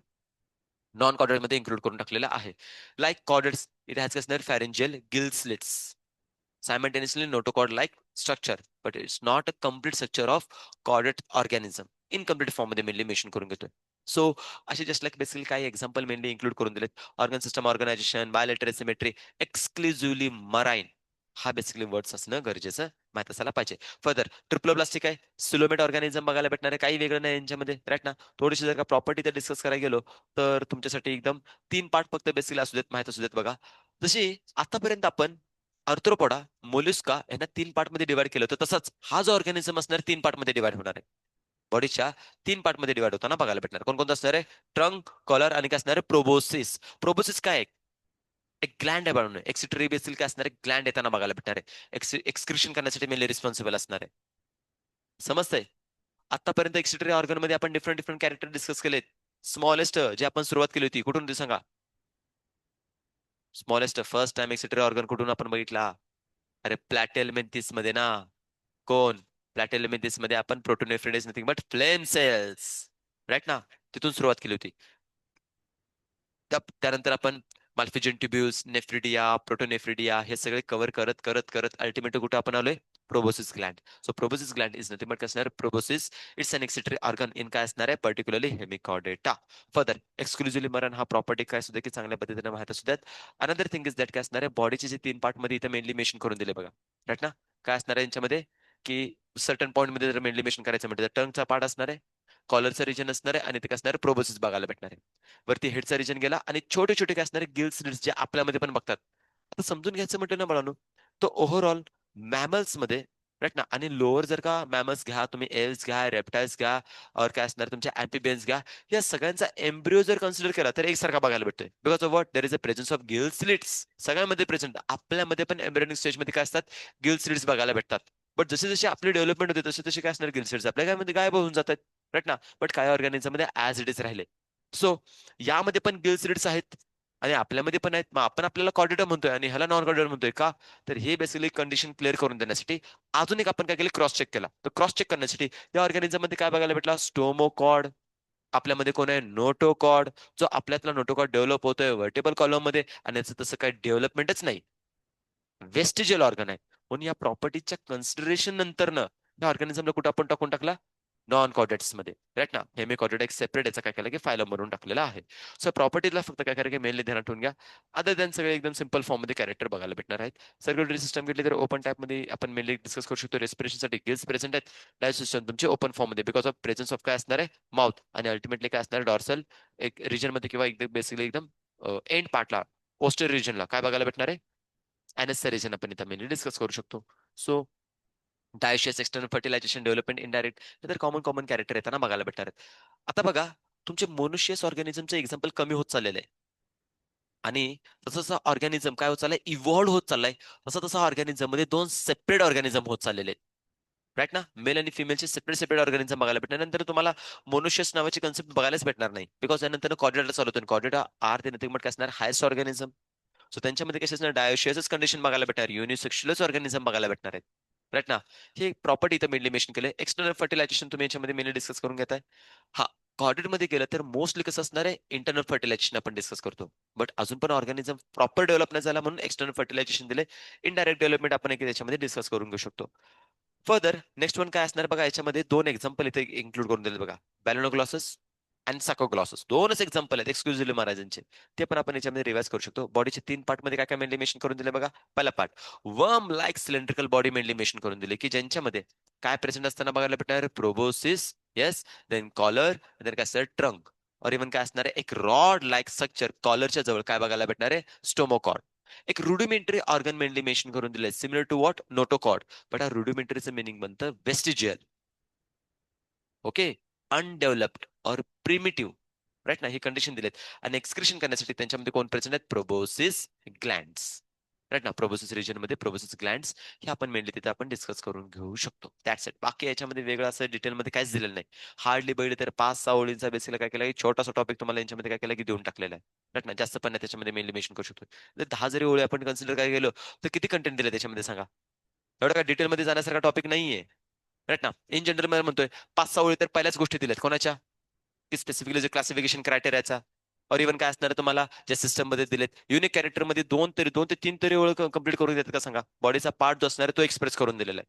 नॉन कॉर्डेट मध्ये इन्क्लूड करून टाकलेला आहे. लाईक कॉर्डेट्स, इट हॅज असणार pharyngeal gill slits, simultaneously notochord like structure, but it's not a complete structure of chordate organism. Incomplete form मध्ये मेनली मेन्शन करून घेतोय. सो असे जस्ट लाईक बेसिकली काही एक्झाम्पल मेनली इन्क्लूड करून दिलेत. Organ system organisation, bilateral symmetry, exclusively marine, हा basically words असणं गरजेचं माहित असायला पाहिजे. फर्दर ट्रिप्लोब्लास्टिक आहे, सिलोमेट ऑर्गॅनिझम बघायला भेटणार आहे, काही वेगळं नाही यांच्यामध्ये, राईट ना. थोडीशी जर का प्रॉपर्टी तर डिस्कस करायला गेलो तर तुमच्यासाठी एकदम 3 पार्ट फक्त बेसिकली असू देत, माहित असू देत बघा. जशी आतापर्यंत आपण आर्थ्रोपोडा, मोलुस्का यांना 3 पार्ट मध्ये डिवाइड केलं होतं, तसंच हा जो ऑर्गॅनिझम असणार 3 पार्ट मध्ये डिवाइड होणार आहे. बॉडीच्या 3 पार्ट मध्ये डिवाइड होताना बघायला भेटणार. कोणकोणतं असणार आहे? ट्रंक, कॉलर आणि काय असणार आहे? प्रोबोसिस. प्रोबोसिस काय आहे? एक ग्लँड आहे बाळून, एक्सिटरी बेसिल काय असणार आहे? ग्लँड येताना बघायला भेटणार आहे. एक्सक्रिशन करण्यासाठी मेनली रिस्पॉन्सिबल असणार आहे. समजतंय? आतापर्यंत एक्सिटरी ऑर्गन मध्ये आपण डिफरंट डिफरंट कॅरेक्टर डिस्कस केलेत. स्मॉलेस्ट जे आपण सुरुवात केली होती कुठून ते सांगा? स्मॉलेस्ट फर्स्ट टाइम एक्सिटरी ऑर्गन कुठून आपण बघितला? अरे प्लॅटेलमेंथिस मध्ये ना. कोण? प्लॅटेलमेंथिस मध्ये आपण protonephridia nothing but flame cells, right ना. तिथून सुरुवात केली होती. त्यानंतर आपण माल्फिजन ट्युब्युल्स, नेफ्रिडिया, प्रोटोनेफ्रिडिया हे सगळे कव्हर करत करत करत अल्टिमेटली कुठे आपण आलोय? Proboscis gland. So proboscis gland is nothing but काय असणार? Proboscis. It's an excretory organ in काय असणार आहे? Particularly Hemichordata. फर्दर एक्सक्लुझिव्हली मरण हा प्रॉपर्टी काय सुद्धा की चांगल्या पद्धतीने माहित असू द्यात. अनदर थिंग इज दॅट काय असणार आहे? बॉडीचे जे 3 पार्ट मध्ये इथे मेनली मेन्शन करून दिले बघा, राईट ना. काय असणार आहे यांच्यामध्ये? की सर्टन पॉईंट मध्ये जर मेनली मेन्शन करायचं म्हणजे टंगचा पार्ट असणार आहे, कॉलरचा रिजन असणार आहे आणि ते काय असणार आहे? प्रोबोसिस बघायला भेटणार आहे. वरती हेडचा रिजन गेला आणि छोटे छोटे काय असणारे गिल्स स्लिट्स जे आपल्यामध्ये पण बघतात. आता समजून घ्यायचं म्हटलं ना बाळांनो, तो ओव्हरऑल मॅमल्स मध्ये, राईट ना. आणि लोअर जर का मॅमल्स घ्या तुम्ही, एल्स घ्या, रेप्टाइल्स घ्या, और काय असणार तुमच्या अँफिबियन्स घ्या, या सगळ्यांचा एम्ब्रिओ जर कन्सिडर केला तर एकसारखा बघायला भेटतोय. Because of what? There is a presence of gill slits सगळ्यामध्ये प्रेझेंट. आपल्यामध्ये पण एम्ब्रियोनिक स्टेजमध्ये काय असतात? गिल स्लिट्स बघायला भेटतात. बट जसे जसे आपली डेव्हलपमेंट होते तसे तसे काय असणार? गिल स्लिट्स आपल्या काय मध्ये गायब होऊन जातात, राईट ना. बट काय ऑर्गॅनिझम मध्ये ऍज इट इज राहिले. सो यामध्ये पण गिल्स रिड्स आहेत आणि आपल्यामध्ये पण आहेत. मग आपण आपल्याला कॉर्डिटर म्हणतोय आणि ह्याला नॉन कॉर्डिटर म्हणतोय का? तर हे बेसिकली कंडिशन क्लिअर करून देण्यासाठी अजून एक आपण काय केलं? क्रॉस चेक केला. तर क्रॉस चेक करण्यासाठी या ऑर्गॅनिझम मध्ये काय बघायला भेटला? स्टोमोकॉड. आपल्यामध्ये कोण आहे? नोटोकॉड. जो आपल्यातला नोटोकॉड डेव्हलप होतोय व्हर्टेबल कॉलम मध्ये आणि याचं तसं काही डेव्हलपमेंटच नाही, वेस्टिजियल ऑर्गन आहे. म्हणून या प्रॉपर्टीच्या कन्सिडरेशन नंतर ना या ऑर्गॅनिझमला कुठं आपण टाकून टाकला? नॉन कॉर्डेट्स मध्ये, राईट ना. हेमिकॉर्डेट एक सेपरेट याचा काय केलं की फायलम म्हणून टाकलेला आहे. सो प्रॉपर्टीला फक्त काय करा की मेनली ध्यानात ठेवून घ्या. अदर दॅन सगळे एकदम सिंपल फॉर्म मध्ये कॅरेक्टर बघायला भेटणार आहेत. सर्क्युलेटरी सिस्टम घेतली तर ओपन टाईप मध्ये आपण मेनली डिस्कस करू शकतो. रेस्पिरेशनसाठी गिल्स प्रेझेंट आहेत. डायजेस्ट सिस्टम तुमचे ओपन फॉर्म मध्ये बिकॉज ऑफ प्रेझेन्स ऑफ काय असणार आहे? माउथ. आणि अल्टिमेटली काय असणार? डॉर्सल एक रिजन मध्ये किंवा एकदम बेसिकली एकदम एंड पार्टला, पोस्टर रिजनला काय बघायला भेटणार आहे? एनएसचा रिजन आपण इथं मेनली डिस्कस करू शकतो. So dioecious, external fertilisation, development, indirect, तर कॉमन कॉमन कॅरेक्टर येताना बघायला भेटणार आहेत. आता बघा, तुमचे मोनुशियस ऑर्गॅनिझमचं एक्झाम्पल कमी होत चाललेलं आहे आणि तसं जसं ऑर्गॅनिझम काय होत चाललंय? इव्हॉल्व्ह होत चाललाय. तसं तसं ऑर्गॅनिझम मध्ये 2 सेपरेट ऑर्गॅनिझम होत चाललेले आहेत, राईट ना. मेल आणि फिमेलचे सेपरेट सेपरेट ऑर्गॅनिझम बघायला भेटणार. नंतर तुम्हाला मोनुशियस नावाची कन्सेप्ट बघायलाच भेटणार नाही. बिकॉज त्यानंतर कॉर्डेटा चालू होतो. कॉर्डेटा आर ते नथिंग बट काय असणार? Highest organism. सो त्यांच्यामध्ये कसे असणार? डायोशियसच कंडिशन बघायला भेटणार, युनिसेक्शुअलच ऑर्गॅनिझम बघायला भेटणार आहेत, राईट ना. हे प्रॉपर्टी इथं मेनली मेन्शन केलंय. एक्सटर्नल फर्टिलायझेशन तुम्ही याच्यामध्ये मेनली डिस्कस करून घेताय. हा, कॉर्डेट मध्ये गेलं तर मोस्टली कसं असणार आहे? इंटरनल फर्टिलायझेशन आपण डिस्कस करतो. बट अजून पण ऑर्गॅनिझम प्रॉपर डेव्हलप नाही झाला म्हणून एक्सटर्नल फर्टिलायझेशन दिले. इनडायरेक्ट डेव्हलपमेंट आपण एक त्याच्यामध्ये डिस्कस करून घेऊ शकतो. फर्दर नेक्स्ट वन काय असणार बघा, याच्यामध्ये 2 एक्झाम्पल इथे इन्क्लूड करून दिले बघा. बॅलोनोग्लॉसस आणि साकोग्लॉसस, 2च एक्झाम्पल आहेत एक्सक्लुझिव्हली महाराजांचे. ते पण आपण याच्यामध्ये रिवाइज करू शकतो. बॉडीचे 3 पार्ट मध्ये काय काय मेनली मेन्शन करून दिले बघा. पहिला part, worm like cylindrical body mainly mention करून दिले की ज्यांच्यामध्ये काय प्रेझेंट असताना बघायला भेटणार? Proboscis, yes, then collar, then काय असणार? ट्रंक. और इव्हन काय असणार आहे? एक रॉड लाईक स्ट्रक्चर कॉलरच्या जवळ काय बघायला भेटणार आहे? स्टोमोकॉर्ड. एक रुडिमेंटरी ऑर्गन मेनली मेन्शन करून दिले, similar to what? Notochord. But हा रुडिमेंटरीचं मिनिंग बनतं वेस्टिजियल. ओके, अनडेव्हलप्ड और प्रिमिटिव्ह, राईट ना. ही कंडिशन दिलेत. आणि एक्सक्रिशन करण्यासाठी त्यांच्यामध्ये कोण प्रेझेंट आहेत? प्रोबोसिस ग्लँड्स, राईट ना. प्रोबोसिस रिजन मध्ये प्रोबोसिस ग्लँड्स हे आपण मेनली तिथे आपण डिस्कस करून घेऊ शकतो. That's it. बाकी याच्यामध्ये वेगळं असं डिटेलमध्ये काहीच दिलेलं नाही. हार्डली बैड तर 5-6 ओळींचा बेसिकला काय केलं की छोटासा टॉपिक तुम्हाला यांच्यामध्ये काय केलं की देऊन टाकलेला आहे, राईट ना. जास्त पण नाही त्याच्यामध्ये मेनली मेन्शन करू शकतो. जर 10 जरी ओळी आपण कन्सिडर काय गेलो तर किती कंटेंट दिलं त्याच्यामध्ये सांगा? एवढं काय डिटेलमध्ये जाण्यासारखा टॉपिक नाहीये, राईट ना. इन जनरल मला म्हणतोय 5-6 ओळी तर पहिल्याच गोष्टी दिल्यात कोणाच्या? की स्पेसिफिकली जे क्लासिफिकेशन क्रायटेरियाचा, और इव्हन काय असणार तुम्हाला ज्या सिस्टम मध्ये दिलेत. युनिक कॅरेक्टर मध्ये 2 ते 3 तरी ओळख कंप्लीट करून देतात का सांगा? बॉडीचा पार्ट जो असणार आहे तो एक्सप्रेस करून दिलेला आहे,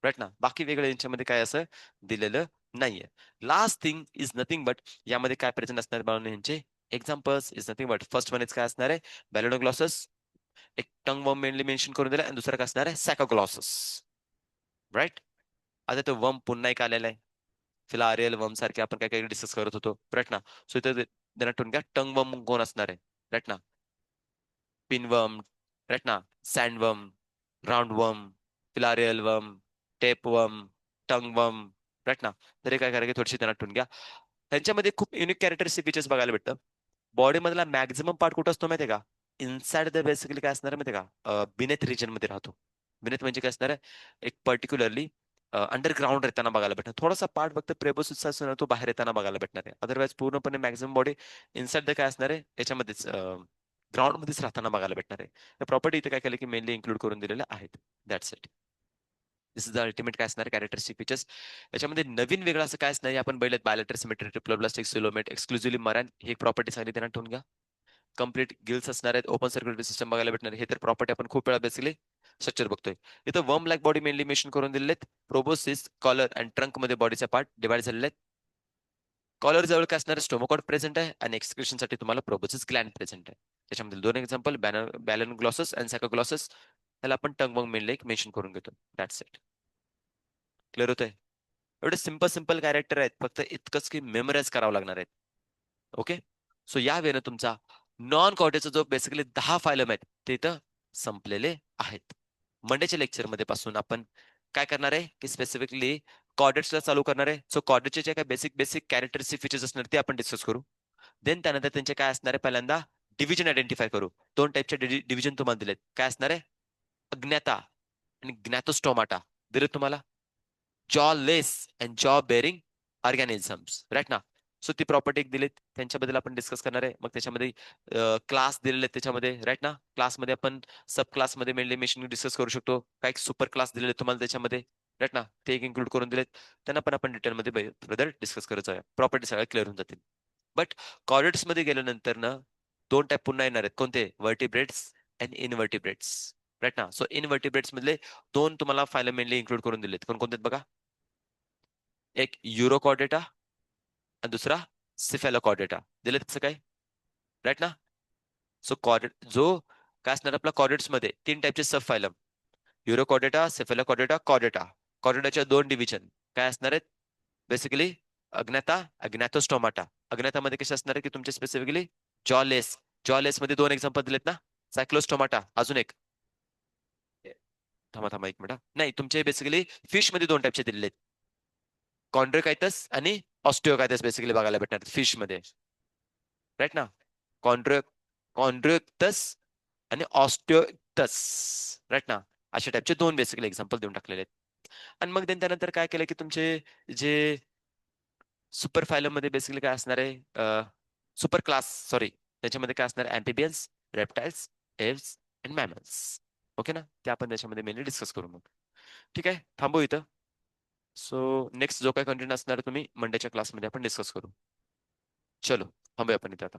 राईट ना. बाकी वेगळं यांच्यामध्ये काय असं दिलेलं नाहीये. Last thing is nothing but, यामध्ये काय प्रेझेंट असणार बाळांनो यांचे examples is nothing but, first one is काय असणार आहे, बॅलोनोग्लॉसस, एक टंग वर्म मेनली मेन्शन करून दिला, आणि दुसरा काय असणार आहे, सॅकोग्लॉसस. राईट. आता तो वर्म पुन्हा एक आलेला आहे, फिलारियल वर्म सारखे आपण काय काय डिस्कस करत होतो, राईट ना. सो इथं त्यांना ठेवून घ्या, टंग वर्म कोण असणार आहे, राईट ना, पिनवर्म, राईट ना, सँडवर्म, राऊंडवर्म, फिलारियल वर्म, टेपवर्म, टंगवर्म, राईट ना. तर हे काय करायचे, थोडीशी त्यांना ठेवून घ्या. त्यांच्यामध्ये खूप युनिक कॅरेक्टरिस्टिक फीचर्स बघायला भेटतं. बॉडी मधला मॅक्झिमम पार्ट कुठं असतो माहितीये का, इनसाइड द बेसिकली काय असणार आहे माहितीये का, बिनेथ रिजन मध्ये राहतो. बिनेथ म्हणजे काय असणार आहे, एक पर्टिक्युलरली अंडरग्राऊंड येताना बघायला भेटणार, थोडासा पार्ट फक्त प्रेबोसिस असतो ना, तो बाहेर येताना बघायला भेटणार आहे. अदरवाईज पूर्णपणे मॅक्झिमम बॉडी इनसाइड द काय असणार आहे, याच्यामध्येच ग्राउंड मध्येच राहताना बघायला भेटणार आहे. प्रॉपर्टी इथे काय केलं की मेनली इन्क्लूड करून दिलेल्या आहेत. That's it. This is the ultimate काय असणार कॅरेक्टरिस्टिक फीचर्स. याच्यामध्ये नवीन वेगळं असं काय असणार, आपण बैल बायोलेटर सिमेट्री, ट्रिप्लोब्लास्टिक, सिलोमेट, एक्सक्लुझिव्हली मरान, ही प्रॉपर्टी सांगितली त्यांना ठेवून घ्या. कम्प्लीट गिल्स असणार आहेत, ओपन सर्क्युलेटरी सिस्टम बघायला भेटणार, हे तर प्रॉपर्टी आपण खूप वेळा बेसिकली स्ट्रक्चर बघतोय. इथं वर्म लाईक बॉडी मेनली मेन्शन करून दिलेले आहेत. प्रोबोसिस, कॉलर अँड ट्रंक मध्ये बॉडीचा पार्ट डिवाइड झालेले आहेत. कॉलर जवळ काय असणार, स्टोमोकॉड प्रेझेंट आहे, आणि एक्सक्रिशन साठी तुम्हाला प्रोबोसिस ग्लॅन्ड प्रेझेंट आहे. त्याच्यामध्ये दोन एक्झाम्पल, बॅलन ग्लॉसस अँड सॅकोग्लॉसस, त्याला आपण टंग वंग मेनली मेन्शन करून घेतो. That's it. क्लिअर होतंय. एवढे सिंपल सिंपल कॅरेक्टर आहेत, फक्त इतकंच की मेमराईज करावं लागणार आहेत. ओके. सो या वेळेनं तुमचा नॉन कॉर्डेचा जो बेसिकली 10 फायलम आहेत ते इथं संपलेले आहेत. मंडेच्या लेक्चरमध्ये पासून आपण काय करणार आहे की स्पेसिफिकली कॉर्डेट्सला चालू करणार आहे. सो कॉर्डेटचे जे काय बेसिक बेसिक कॅरेक्टरिस्टिक फीचर्स असणार ते आपण डिस्कस करू. देन त्यानंतर त्यांचे काय असणार आहे, पहिल्यांदा डिव्हिजन आयडेंटिफाय करू. दोन टाईपचे डिव्हिजन तुम्हाला दिलेत. काय असणार आहे, अज्ञाता आणि ज्ञातोस्टोमाटा दिलेत तुम्हाला. जॉलेस अँड जॉ बेरिंग ऑर्गॅनिझम्स, राईट ना. सो ती प्रॉपर्टी एक दिलीत, त्यांच्याबद्दल आपण डिस्कस करणार आहे. मग त्याच्यामध्ये क्लास दिलेले आहेत त्याच्यामध्ये, राईट ना. क्लासमध्ये आपण सब क्लासमध्ये मेनली मेन्शन डिस्कस करू शकतो. काय सुपर क्लास दिलेले तुम्हाला त्याच्यामध्ये, राईट ना, ते एक इन्क्लूड करून दिलेत. त्यांना पण आपण डिटेलमध्ये फर्दर डिस्कस करत जाऊया. प्रॉपर्टी सगळ्या क्लिअर होऊन जातील. बट कॉर्डेट्स मध्ये गेल्यानंतर ना दोन टाईप पुन्हा येणार आहेत. कोणते, व्हर्टिब्रेट्स अँड इनव्हर्टिब्रेट्स, राईट ना. सो इनव्हर्टिब्रेट्स मधले दोन तुम्हाला फायला मेनली इन्क्लूड करून दिलेत. कोणकोणते बघा, एक युरोकॉर्डेटा आणि दुसरा सिफेलोकॉर्डेटा दिलेत. तसं काय, राईट ना. सो कॉर्डेट जो काय असणार आपला कॉर्डेट्स मध्ये तीन टाईपचे सब फायलम, युरोकॉर्डेटा, सेफेलोकॉर्डेटा, कॉर्डेटा. कॉर्डेटाच्या दोन डिव्हिजन काय असणार आहेत, बेसिकली अज्ञाता, अज्ञातोस्टोमाटा. अज्ञातामध्ये कसे असणार आहे की तुमचे स्पेसिफिकली जॉलेस. जॉलेस मध्ये दोन एक्झाम्पल दिलेत ना, सायक्लोस्टोमाटा, अजून एक, थांबा थांबा एक मिनिट नाही, तुमचे बेसिकली फिश मध्ये दोन टाईपचे दिलेले आहेत, कॉन्ड्रोकायटस आणि ऑस्टिओकायटस बेसिकली बघायला भेटणार फिश मध्ये, राईट ना. कॉन्ड्रो कॉन्ड्रोक्टस आणि ऑस्टिओक्टस, राईट ना. अशा टाईपचे दोन बेसिकली एक्झाम्पल देऊन टाकलेले आहेत. आणि मग त्यानंतर काय केलं की तुमचे जे सुपर फायलम मध्ये बेसिकली काय असणार आहे, सुपर क्लास सॉरी, त्याच्यामध्ये काय असणार, अँफिबियन्स, reptiles, Aves and mammals. Okay ना, ते आपण त्याच्यामध्ये मेनली डिस्कस करू मग. ठीक आहे, थांबू इथं. सो नेक्स्ट जो काही कंटेंट असणार तुम्ही मंडेच्या क्लासमध्ये आपण डिस्कस करू. चलो थांबूया आपण इथे आता.